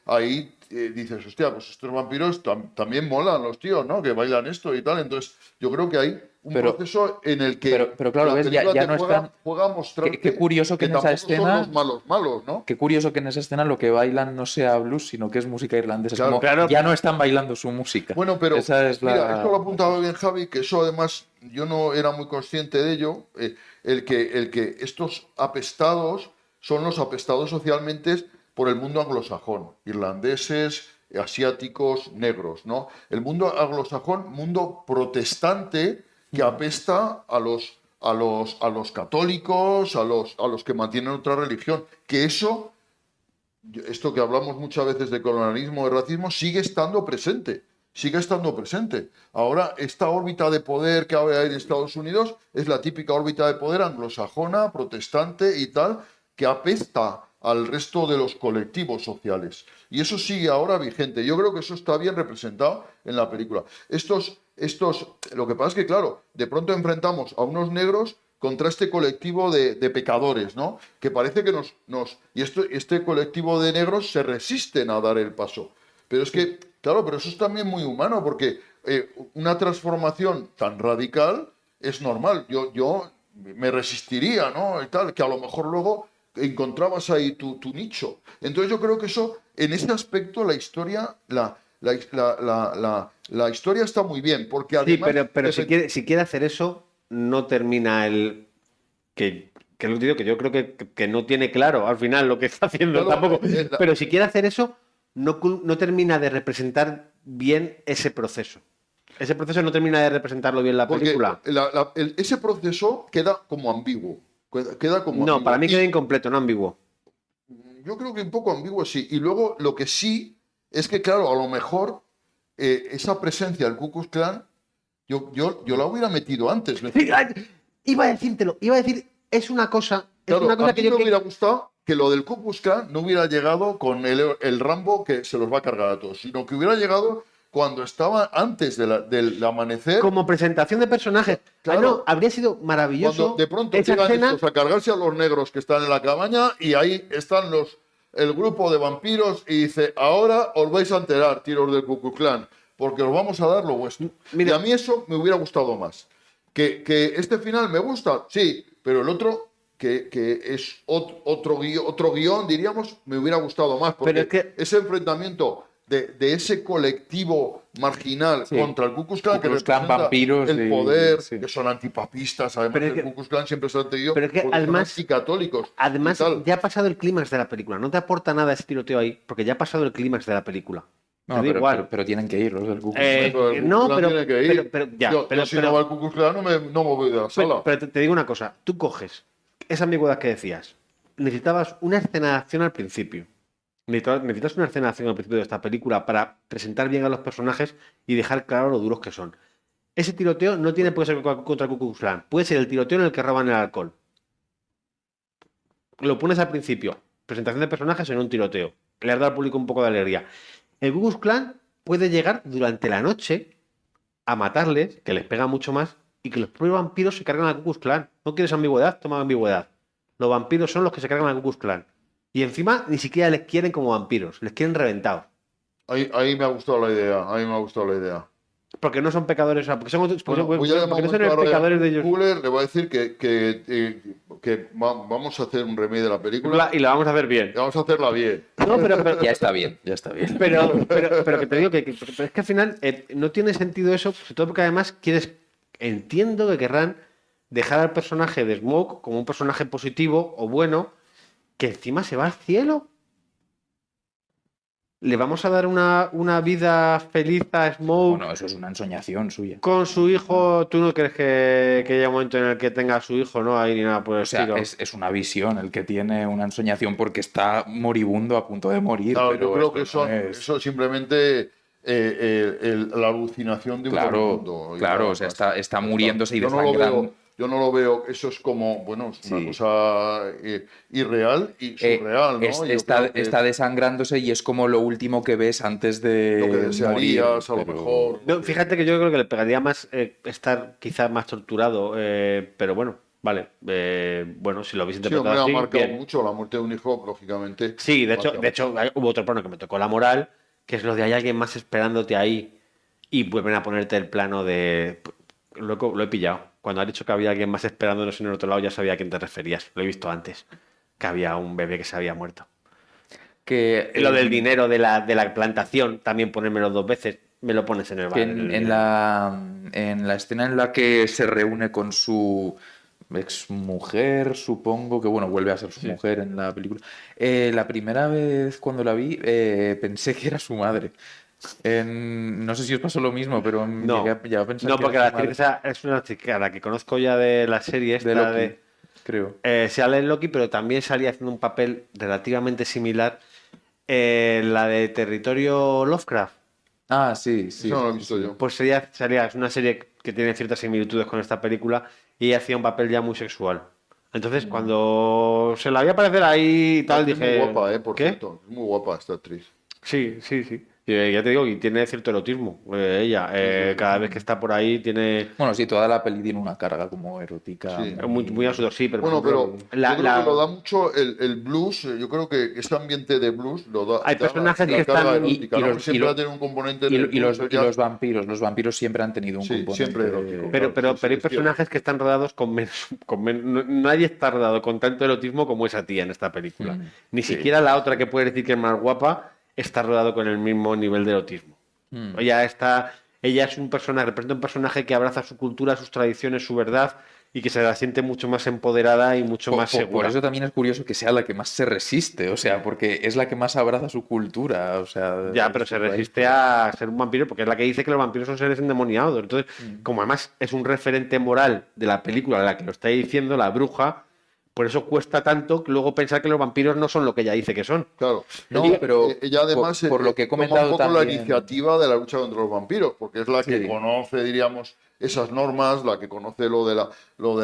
ahí dices, hostia, pues estos vampiros también molan los tíos, ¿no? Que bailan esto y tal. Entonces, yo creo que hay un proceso en el que pero claro, la ves, película ya te no están... juega a mostrarte Qué curioso que en esa tampoco escena... son los malos, ¿no? Qué curioso que en esa escena lo que bailan no sea blues, sino que es música irlandesa. Es Claro, como, claro. ya no están bailando su música. Bueno, pero Esa es mira, esto lo apuntaba bien Javi, que eso además yo no era muy consciente de ello, el que estos apestados son los apestados socialmente por el mundo anglosajón, irlandeses, asiáticos, negros, ¿no? El mundo anglosajón, mundo protestante que apesta a los católicos, a los que mantienen otra religión, que eso, esto que hablamos muchas veces de colonialismo, de racismo, sigue estando presente. Sigue estando presente. Ahora, esta órbita de poder que ahora hay en Estados Unidos es la típica órbita de poder anglosajona, protestante y tal, que apesta al resto de los colectivos sociales. Y eso sigue ahora vigente. Yo creo que eso está bien representado en la película. Lo que pasa es que, claro, de pronto enfrentamos a unos negros contra este colectivo de pecadores, ¿no? Que parece que este colectivo de negros se resisten a dar el paso. Pero es que, claro, pero eso es también muy humano, porque una transformación tan radical es normal. Yo me resistiría, ¿no? Y tal, que a lo mejor luego encontrabas ahí tu nicho. Entonces yo creo que eso, en ese aspecto, la historia, la historia está muy bien, porque Sí, además... pero si quiere hacer eso, no termina el... Que lo digo, que yo creo que no tiene claro al final lo que está haciendo Claro, tampoco. Pero si quiere hacer eso, no termina de representar bien ese proceso. Ese proceso no termina de representarlo bien la porque película. ese proceso queda como ambiguo. Queda como No, ambiguo. para mí Y queda incompleto, no ambiguo. yo creo que un poco ambiguo sí. Y luego lo que sí es que, claro, a lo mejor esa presencia del Ku Klux Klan, yo la hubiera metido antes. Sí, ay, iba a decírtelo, iba a decir, es una cosa Claro, a que mí yo... me hubiera gustado que lo del Ku Klux Klan no hubiera llegado con el Rambo que se los va a cargar a todos, sino que hubiera llegado cuando estaba antes del amanecer. Como presentación de personajes. Claro. No, habría sido maravilloso. Cuando de pronto esa llegan escena. estos a cargarse a los negros que están en la cabaña y ahí están el grupo de vampiros y dice, ahora os vais a enterar, tiros del Ku Klux Klan, porque os vamos a dar lo vuestro. Mira. Y a mí eso me hubiera gustado más. Que este final me gusta, sí, pero el otro, que es otro guión, diríamos, me hubiera gustado más, porque Pero es que... ese enfrentamiento de ese colectivo marginal contra el Ku Klux Klan, Ku que Klux Klan, representa vampiros el y- poder, sí. que son antipapistas, además Pero es el que- Ku Klux Klan siempre se ha entendido pero es que porque son además- anticatólicos. Además, y tal. ya ha pasado el clímax de la película. No te aporta nada ese tiroteo ahí, porque ya ha pasado el clímax de la película. No, Te da pero, igual. pero tienen que ir los del Ku Klux Eh, Klan. Pero el Ku no, Klux Klan pero- tiene que ir. pero- Yo, si no va el Ku Klux Klan, no me voy de la sala. Pero te digo una cosa, tú coges esa ambigüedad que decías. Necesitabas una escena de acción al principio. Necesitas una escena de acción al principio de esta película para presentar bien a los personajes y dejar claro lo duros que son. Ese tiroteo no tiene por qué ser contra el Ku Klux Klan. Puede ser el tiroteo en el que roban el alcohol. Lo pones al principio. Presentación de personajes en un tiroteo. Le has dado al público un poco de alegría. El Ku Klux Klan puede llegar durante la noche a matarles, que les pega mucho más, y que los propios vampiros se cargan al Ku Klux Klan. ¿No quieres ambigüedad? Toma ambigüedad. Los vampiros son los que se cargan al Ku Klux Klan. Y encima ni siquiera les quieren como vampiros, les quieren reventados. Ahí me ha gustado la idea. Porque no son pecadores, o sea, porque, Bueno, voy a llamar porque no un son momento los a pecadores de ellos. Fuller, le voy a decir que vamos a hacer un remake de la película Y la vamos a hacer bien. y vamos a hacerla bien. No, pero, Ya está bien, ya está bien. pero que te digo que pero es que al final no tiene sentido eso, sobre todo porque además entiendo que querrán dejar al personaje de Smoke como un personaje positivo o bueno, que encima se va al cielo. ¿Le vamos a dar una vida feliz a Smoke Bueno, eso es una ensoñación suya. con su hijo? ¿Tú no crees que haya un momento en el que tenga a su hijo, no? Ahí ni nada por el O sea, estilo. es una visión el que tiene una ensoñación porque está moribundo a punto de morir. Claro, pero yo creo que esto no eso es simplemente la alucinación de un Claro, moribundo. Y claro, nada o sea, más. está Ya está. muriéndose y Yo no lo desangrando. veo, yo no lo veo, eso es como, bueno, es una Sí. cosa irreal y surreal, ¿no? Yo Está, creo que está desangrándose y es como lo último que ves antes de lo que morir. desearías, a lo pero- mejor. No, fíjate que yo creo que le pegaría más estar quizás más torturado, pero bueno, vale. Bueno, si lo habéis Sí, interpretado hombre, ha así, marcado bien. mucho la muerte de un hijo, lógicamente. Sí, marca de hecho hubo otro plano que me tocó la moral, que es lo de hay alguien más esperándote ahí y vuelven a ponerte el plano de... Lo he pillado. Cuando has dicho que había alguien más esperándonos en el otro lado, ya sabía a quién te referías. Lo he visto antes, que había un bebé que se había muerto. Que, Lo del dinero de la plantación, también ponérmelo 2 veces, me lo pones en el que bar. en la escena en la que se reúne con su exmujer, supongo que bueno, vuelve a ser su mujer en la película. La primera vez cuando la vi, pensé que era su madre. No sé si os pasó lo mismo, pero No, llegué a pensar no, que era porque su la actriz madre. esa es una chica a la que conozco ya de la serie De esta Loki, creo. sale en Loki, pero también salía haciendo un papel relativamente similar la de Territorio Lovecraft. Ah, sí, sí, Eso no lo he sí, visto sí. yo. Pues ella salía, es una serie que tiene ciertas similitudes con esta película y ella hacía un papel ya muy sexual. Entonces, cuando se la vi aparecer ahí y La tal, actriz es muy dije, guapa, por ¿qué? cierto. Es muy guapa esta actriz. Sí, sí, sí. Y, ya te digo, y tiene cierto erotismo. Ella, Sí, sí, sí. cada vez que está por ahí, tiene Bueno, sí, toda la peli tiene una carga como erótica Sí. muy, muy a muy... su sí, pero por Bueno, ejemplo, pero yo creo que lo da mucho el blues. Yo creo que ese ambiente de blues lo da, hay da personajes que la carga están. erótica, ¿no? Porque siempre va a tener un componente en el blues. Y los vampiros siempre han tenido un Sí, componente siempre erótico, Pero, claro, sí, sí, pero hay es cierto. personajes que están rodados con menos. Nadie está rodado con tanto erotismo como esa tía en esta película. Mm, Ni sí, siquiera la sí, otra sí. que puede decir que es más guapa está rodado con el mismo nivel de erotismo. Mm. Ella está. Ella es un personaje, representa un personaje que abraza su cultura, sus tradiciones, su verdad y que se la siente mucho más empoderada y mucho más Por segura. eso también es curioso que sea la que más se resiste, o sea, porque es la que más abraza su cultura, o sea, Ya, pero se su raíz. resiste a ser un vampiro porque es la que dice que los vampiros son seres endemoniados. Entonces, como además es un referente moral de la película, la que lo está diciendo, la bruja, por eso cuesta tanto luego pensar que los vampiros no son lo que ella dice que son. Claro. No, Ella, pero ella además por lo que he toma un comentado poco la también. iniciativa de la lucha contra los vampiros, porque es la que Sí. conoce, diríamos, esas normas, la que conoce lo de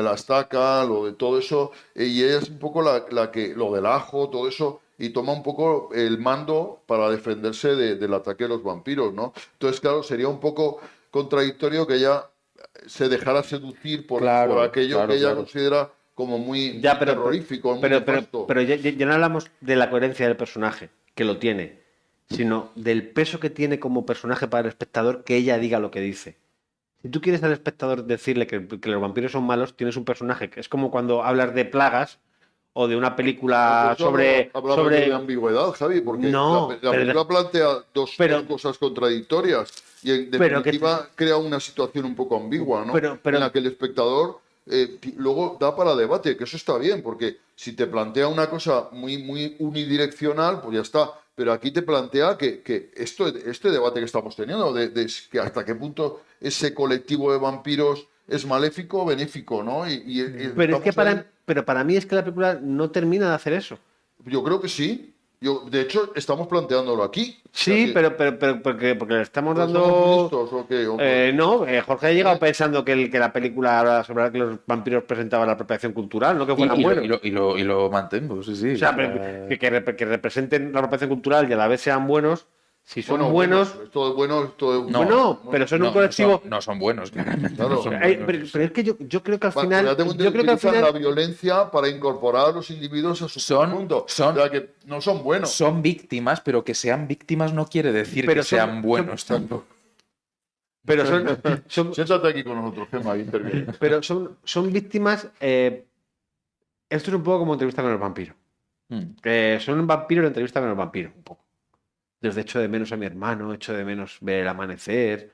la estaca, lo de todo eso, y ella es un poco la que, lo del ajo, todo eso, y toma un poco el mando para defenderse del ataque de los vampiros, ¿no? Entonces, claro, sería un poco contradictorio que ella se dejara seducir por Claro, aquello que claro, ella claro. considera como muy, Ya, muy terrorífico, muy nefasto. pero ya no hablamos de la coherencia del personaje, que lo tiene, sino del peso que tiene como personaje para el espectador que ella diga lo que dice. Si tú quieres al espectador decirle que los vampiros son malos, tienes un personaje que es como cuando hablas de plagas o de una película Por eso hablamos de ambigüedad, Javi, porque No, la película plantea dos pero, cosas contradictorias y en pero que definitiva crea una situación un poco ambigua, ¿no? pero En la que el espectador luego da para debate, que eso está bien, porque si te plantea una cosa muy, muy unidireccional, pues ya está. Pero aquí te plantea que este debate que estamos teniendo, de que hasta qué punto ese colectivo de vampiros es maléfico o benéfico, ¿no? pero es que estamos ahí. pero para mí es que la película no termina de hacer eso. Yo creo que sí. De hecho, estamos planteándolo aquí. O sea Sí, que, pero porque le estamos ¿pero somos dando. listos o qué? No, Jorge ha llegado pensando que la película habla sobre que los vampiros presentaban la apropiación cultural, no que fueran buenos. Y lo mantengo, sí, sí. O sea, o sea, que representen la apropiación cultural y a la vez sean buenos. Si son Bueno, buenos. esto es bueno, esto es no, Bueno, pero son un colectivo. no son buenos, claramente. Claro. No son Pero, buenos. pero es que yo creo que al Bueno, final. ya tengo Yo creo que al utilizan la final. violencia para incorporar a los individuos a su conjunto. O sea que no son buenos. Son víctimas, pero que sean víctimas no quiere decir Pero que sean buenos tampoco. Pero son, Siéntate aquí con nosotros, Gemma, interviene. pero son víctimas. Esto es un poco como entrevista con el vampiro. Son un vampiro en entrevista con el vampiro, un poco. Desde echo de menos a mi hermano, echo de menos ver el amanecer.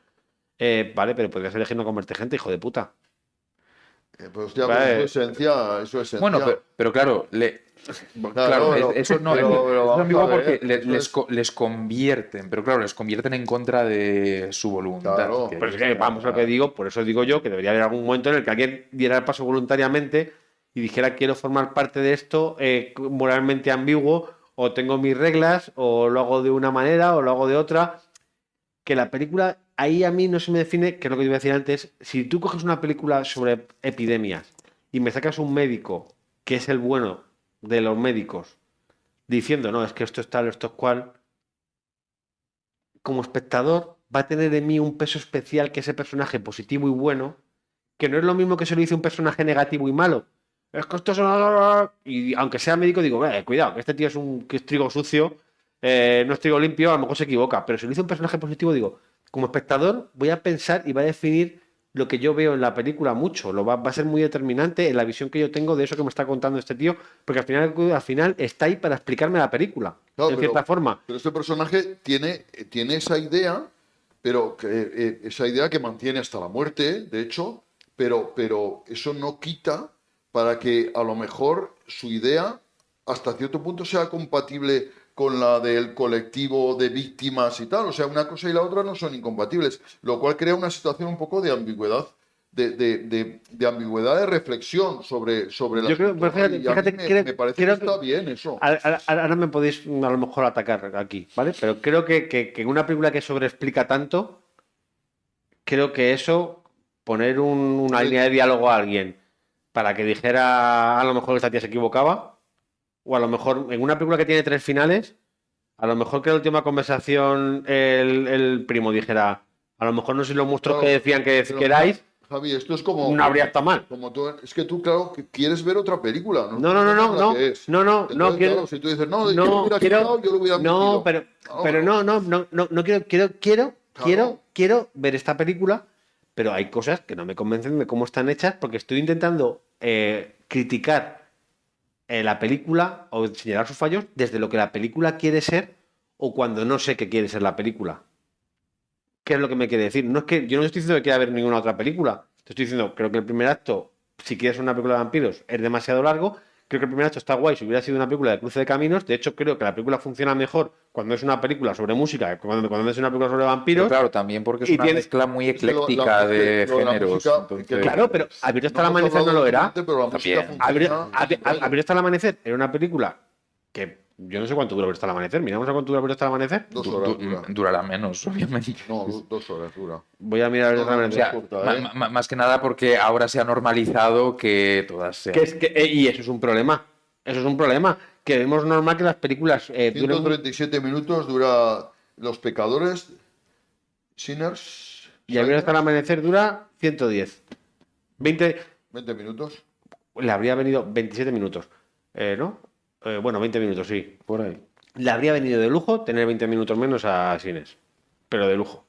Vale, pero podrías elegir no comerte gente, hijo de puta. Pues ya, Vale. pues es su esencia, es su esencia. Bueno, pero claro, Claro, pero- eso no, pero es vamos ambiguo a ver, porque eso es- les convierten, pero claro, les convierten en contra de su voluntad. Claro. que Pero es ahí que está. vamos a lo que digo, por eso digo yo que debería haber algún momento en el que alguien diera el paso voluntariamente y dijera quiero formar parte de esto moralmente ambiguo, o tengo mis reglas, o lo hago de una manera, o lo hago de otra. Que la película, ahí a mí no se me define, que es lo que iba a decir antes, si tú coges una película sobre epidemias y me sacas un médico que es el bueno de los médicos, diciendo, no, es que esto es tal, esto es cual, como espectador va a tener en mí un peso especial que ese personaje positivo y bueno, que no es lo mismo que se lo dice un personaje negativo y malo. Es que esto es y aunque sea médico, digo, cuidado, que este tío que es trigo sucio, no es trigo limpio, a lo mejor se equivoca. Pero si lo dice un personaje positivo, digo, como espectador voy a pensar y va a definir lo que yo veo en la película mucho. Va a ser muy determinante en la visión que yo tengo de eso que me está contando este tío, porque al final está ahí para explicarme la película, Claro, en cierta forma. pero este personaje tiene esa idea, pero esa idea que mantiene hasta la muerte, de hecho, pero eso no quita para que a lo mejor su idea hasta cierto punto sea compatible con la del colectivo de víctimas y tal. O sea, una cosa y la otra no son incompatibles, lo cual crea una situación un poco de ambigüedad. De ambigüedad de reflexión sobre Yo la creo, pero fíjate, me parece que está bien eso. Ahora me podéis a lo mejor atacar aquí, ¿vale? Pero creo que en una película que sobreexplica tanto, creo que eso, poner una línea de diálogo a alguien para que dijera a lo mejor esta tía se equivocaba, o a lo mejor en una película que tiene 3 finales, a lo mejor que la última conversación el primo dijera, a lo mejor no sois los monstruos Claro, que decían que pero, erais, Javi, esto es como, no habría estado mal. como tú, es que tú, claro, que quieres ver otra película, no No, no, no, no, sabes la no, que es. no, no, no Entonces, quiero. claro, si tú dices, no, yo lo No, hubiera quiero. quitado, yo lo hubiera No, metido. pero, Claro, pero no quiero ver esta película, pero hay cosas que no me convencen de cómo están hechas porque estoy intentando criticar la película o señalar sus fallos desde lo que la película quiere ser o cuando no sé qué quiere ser la película. ¿Qué es lo que me quiere decir? No es que yo no estoy diciendo que quiera ver ninguna otra película. Te estoy diciendo, creo que el primer acto, si quieres una película de vampiros, es demasiado largo. Creo que el primer acto está guay si hubiera sido una película de cruce de caminos. De hecho, creo que la película funciona mejor cuando es una película sobre música que cuando es una película sobre Pero vampiros. claro, también porque es Y una tiene- mezcla muy Es que lo ecléctica de lo la géneros. música, Entonces, Claro, pero Abierto hasta el hemos amanecer no hablado lo era. últimamente, pero la música También. funciona. Abierto hasta el amanecer era una película que yo no sé cuánto dura Abierto hasta el amanecer. Miramos a cuánto dura Abierto hasta el amanecer. 2 horas dura. durará menos, obviamente. No, 2 horas dura. Voy a mirar Abierto hasta el No, O sea, amanecer. corta, ¿eh? más que nada porque ahora se ha normalizado que todas sean. Y eso es un problema. Eso es un problema. Que vemos normal que las películas duren. 137 minutos dura Los Pecadores, Sinners, Y Abierto hasta el amanecer dura 110. 20. 20 minutos. Le habría venido 27 minutos. ¿No? Bueno, 20 minutos, sí. Por ahí. Le habría venido de lujo tener 20 minutos menos a Sines. Pero de lujo.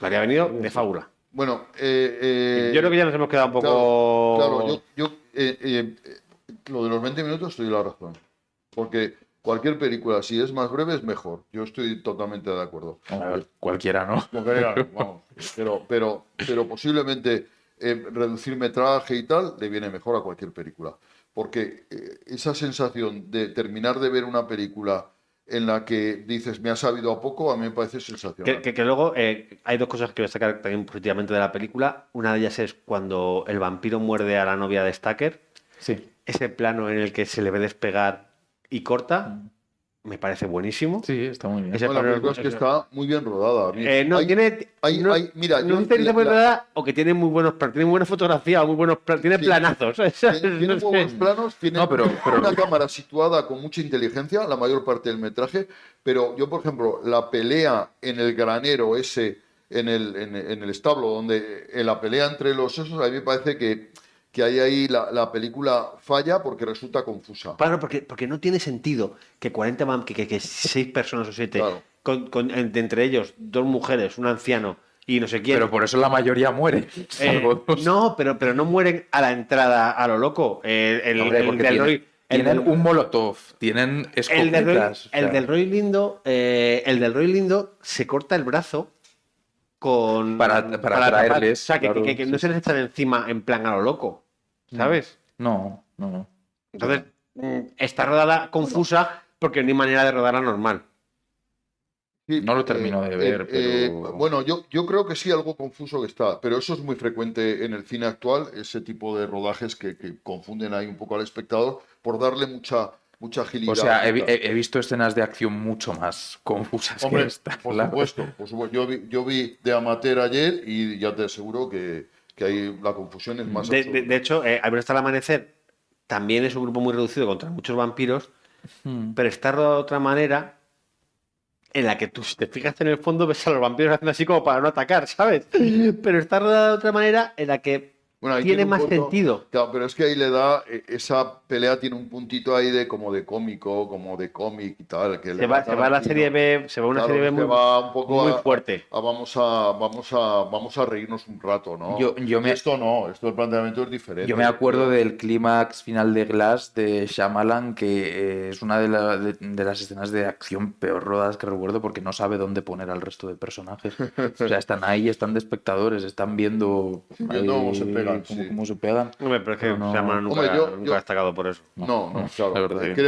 Le habría venido de fábula. Bueno, Yo creo que ya nos hemos quedado un poco. Claro, lo de los 20 minutos estoy la razón. Porque cualquier película, si es más breve, es mejor. Yo estoy totalmente de acuerdo. A ver, cualquiera, ¿no? Vamos, pero posiblemente reducir metraje y tal le viene mejor a cualquier película. Porque esa sensación de terminar de ver una película en la que dices, me ha sabido a poco, a mí me parece sensacional. Que luego hay dos cosas que voy a sacar también positivamente de la película. Una de ellas es cuando el vampiro muerde a la novia de Stacker. Sí. Ese plano en el que se le ve despegar y corta, me parece buenísimo. Sí, está muy bien. Ese No, la plano- película es que está muy bien rodada. A mí- no, hay- tiene. mira, no yo- sé si está muy la- rodada o que tiene muy buenos planos, tiene muy buena fotografía, muy buenos tiene Sí. planazos. Tiene No muy sé. buenos planos, tiene No, pero- una cámara situada con mucha inteligencia, la mayor parte del metraje, pero yo, por ejemplo, la pelea en el granero ese, en el establo, donde la pelea entre los esos, a mí me parece que ahí la película falla porque resulta confusa. Claro, porque no tiene sentido que 40 que 6 personas o 7, Claro. de entre ellos 2 mujeres, un anciano y no sé quién. Pero por eso la mayoría muere. salvo dos. No, pero no mueren a la entrada a lo loco. Hombre, porque del tienen, Roy- tienen del- un molotov, tienen el del Roy, escopetas. o sea, el del Roy Lindo se corta el brazo con Para tapar. traerles, O sea, claro, que no sí, se les echan encima en plan a lo loco, ¿sabes? No, no, no. Entonces, está rodada confusa porque no hay manera de rodarla normal. Sí, No lo termino de ver, pero... Bueno, yo creo que sí, algo confuso que está, pero eso es muy frecuente en el cine actual, ese tipo de rodajes que confunden ahí un poco al espectador por darle mucha agilidad. O sea, he visto escenas de acción mucho más confusas Hombre, que esta. por claro. supuesto. Yo vi de amateur ayer y ya te aseguro que ahí la confusión es más absoluta. De hecho, Al hasta el amanecer también es un grupo muy reducido contra muchos vampiros, pero está rodado de otra manera en la que tú, si te fijas en el fondo, ves a los vampiros haciendo así como para no atacar, ¿sabes? Pero está rodada de otra manera en la que Bueno, ahí tiene un más punto- sentido. Claro, pero es que ahí le da, esa pelea tiene un puntito ahí de como de cómico, como de cómic y tal. Que Se va a la serie B, se va a una serie B se muy, va un poco muy fuerte. vamos a reírnos un rato, ¿no? Yo me- Y esto no, esto el planteamiento es diferente. Yo me acuerdo del clímax final de Glass de Shyamalan, que es una de las escenas de acción peor rodadas que recuerdo, porque no sabe dónde poner al resto de personajes. O sea, están ahí, están de espectadores, están viendo, viendo cómo se pegan, sí. cómo se pegan. Hombre, pero es que Pero no- Shyamalan nunca, Hombre, yo- nunca ha destacado por eso. No, claro. la verdad que-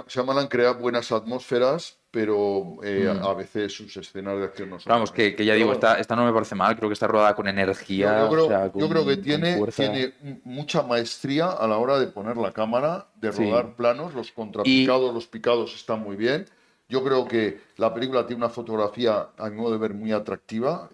Shyamalan crea buenas atmósferas, pero a veces sus escenas de acción no son. Vamos, que ya digo, esta no me parece mal, creo que está rodada con energía. Yo creo, o sea, yo creo que con tiene fuerza. mucha maestría a la hora de poner la cámara, de Sí. rodar planos, los contrapicados, los picados están muy bien. Yo creo que la película tiene una fotografía, a mi modo de ver, muy atractiva,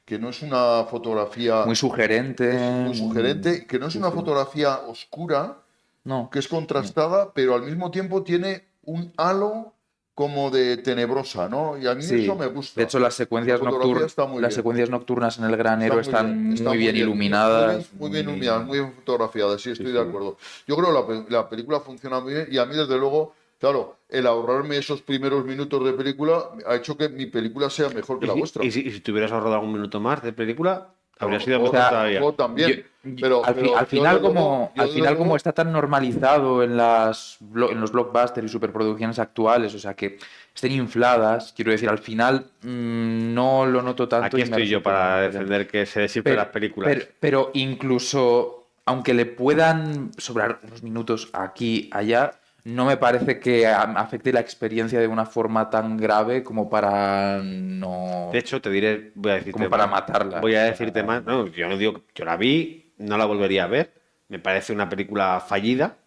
que no es una fotografía Muy sugerente. muy sugerente, que no es una fotografía oscura, No. que es contrastada, pero al mismo tiempo tiene un halo como de tenebrosa, ¿no? Y a mí Sí. eso me gusta. De hecho, las secuencias, La fotografía está muy bien. secuencias nocturnas en el granero están está muy bien iluminadas. Muy bien iluminadas, muy bien fotografiadas, sí, estoy de acuerdo. Yo creo que la película funciona muy bien y a mí, desde luego, claro, el ahorrarme esos primeros minutos de película ha hecho que mi película sea mejor que la vuestra. Y si te hubieras ahorrado algún minuto más de película, habría sido O mejor sea, todavía. o también. Pero al yo final, desde luego- yo al desde final luego- como está tan normalizado en los blockbusters y superproducciones actuales, o sea, que estén infladas, quiero decir, al final no lo noto tanto. Aquí y me estoy yo resulta para muy defender que se descifren las películas. Pero incluso, aunque le puedan sobrar unos minutos aquí, allá, no me parece que afecte la experiencia de una forma tan grave como para no... De hecho, te diré, voy a decirte como para más. matarla. Voy a decirte más. No, yo no digo, yo la vi, no la volvería a ver. Me parece una película fallida,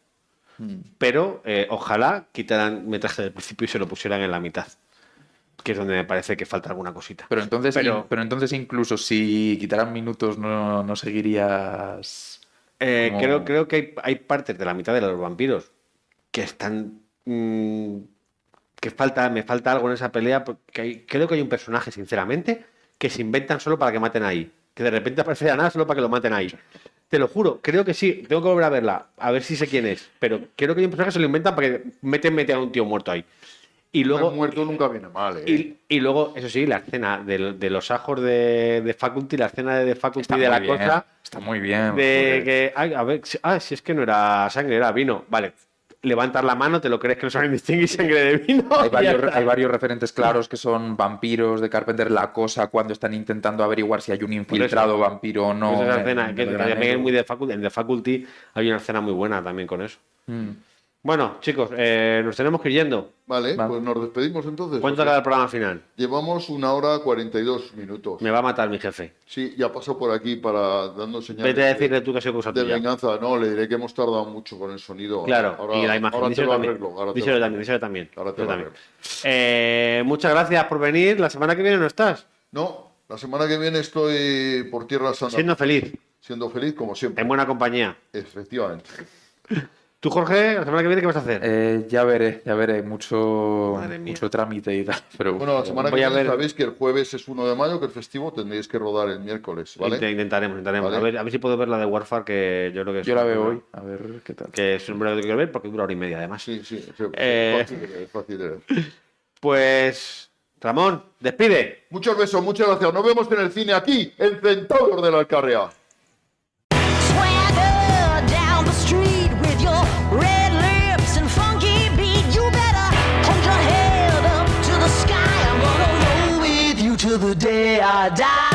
pero ojalá quitaran metraje del principio y se lo pusieran en la mitad, que es donde me parece que falta alguna cosita. Pero entonces, Pero- entonces incluso si quitaran minutos no seguirías... como- Creo que hay partes de la mitad de los vampiros que están... me falta algo en esa pelea, porque creo que hay un personaje, sinceramente, que se inventan solo para que maten ahí. Que de repente aparece de la nada solo para que lo maten ahí. Te lo juro, creo que sí. Tengo que volver a verla, a ver si sé quién es. Pero creo que hay un personaje que se lo inventan para que mete a un tío muerto ahí. Y luego... El muerto nunca viene mal, ¿eh? Y luego, eso sí, la escena de los ajos de Faculty, la escena de Faculty Está de muy la bien, cosa... está muy bien. De joder. que, ay, a ver, si es que no era sangre, era vino. Vale, levantas la mano, te lo crees que no saben distinguir sangre de vino. Hay y ya varios, está. hay varios referentes claros que son vampiros de Carpenter, la cosa cuando están intentando averiguar si hay un infiltrado vampiro o no. Pues esa en escena, que el también granero. es muy de Faculty, en The Faculty hay una escena muy buena también con eso. Mm. Bueno, chicos, nos tenemos que ir yendo. Vale, Vale. pues nos despedimos entonces. ¿Cuánto ¿ok? queda el programa final? Llevamos 1 hora 42 minutos. Me va a matar mi jefe. Sí, ya pasó por aquí para dando señales Vete a decirle tú que ha sido cosa de tuya. venganza. No, le diré que hemos tardado mucho con el sonido. Claro, Ahora- y la imagen. Ahora te Díselo lo también. arreglo. Ahora te Díselo lo también, díselo también. Ahora te Díselo lo también. Muchas gracias por venir. La semana que viene no estás. No, la semana que viene estoy por tierra santa. Siendo feliz, Siendo feliz como siempre. en buena compañía. Efectivamente. ¿Tú, Jorge, la semana que viene qué vas a hacer? Ya veré, mucho Madre mía. trámite y tal. Pero Bueno, la semana que Voy a viene ver- sabéis que el jueves es 1 de mayo, que es festivo, tendréis que rodar el miércoles, ¿vale? Intentaremos. Vale. A ver si puedo ver la de Warfare, que yo creo que es yo la una veo película hoy, a ver qué tal. Que es un hombre que quiero ver porque dura 1 hora y media además. Sí, Eh, es fácil de ver. Pues, Ramón, despide. Muchos besos, muchas gracias. Nos vemos en el cine aquí, en Centaur de la Alcarria. Swagger down the street with your red lips and funky beat. You better hold your head up to the sky. I'm gonna roll with you till the day I die.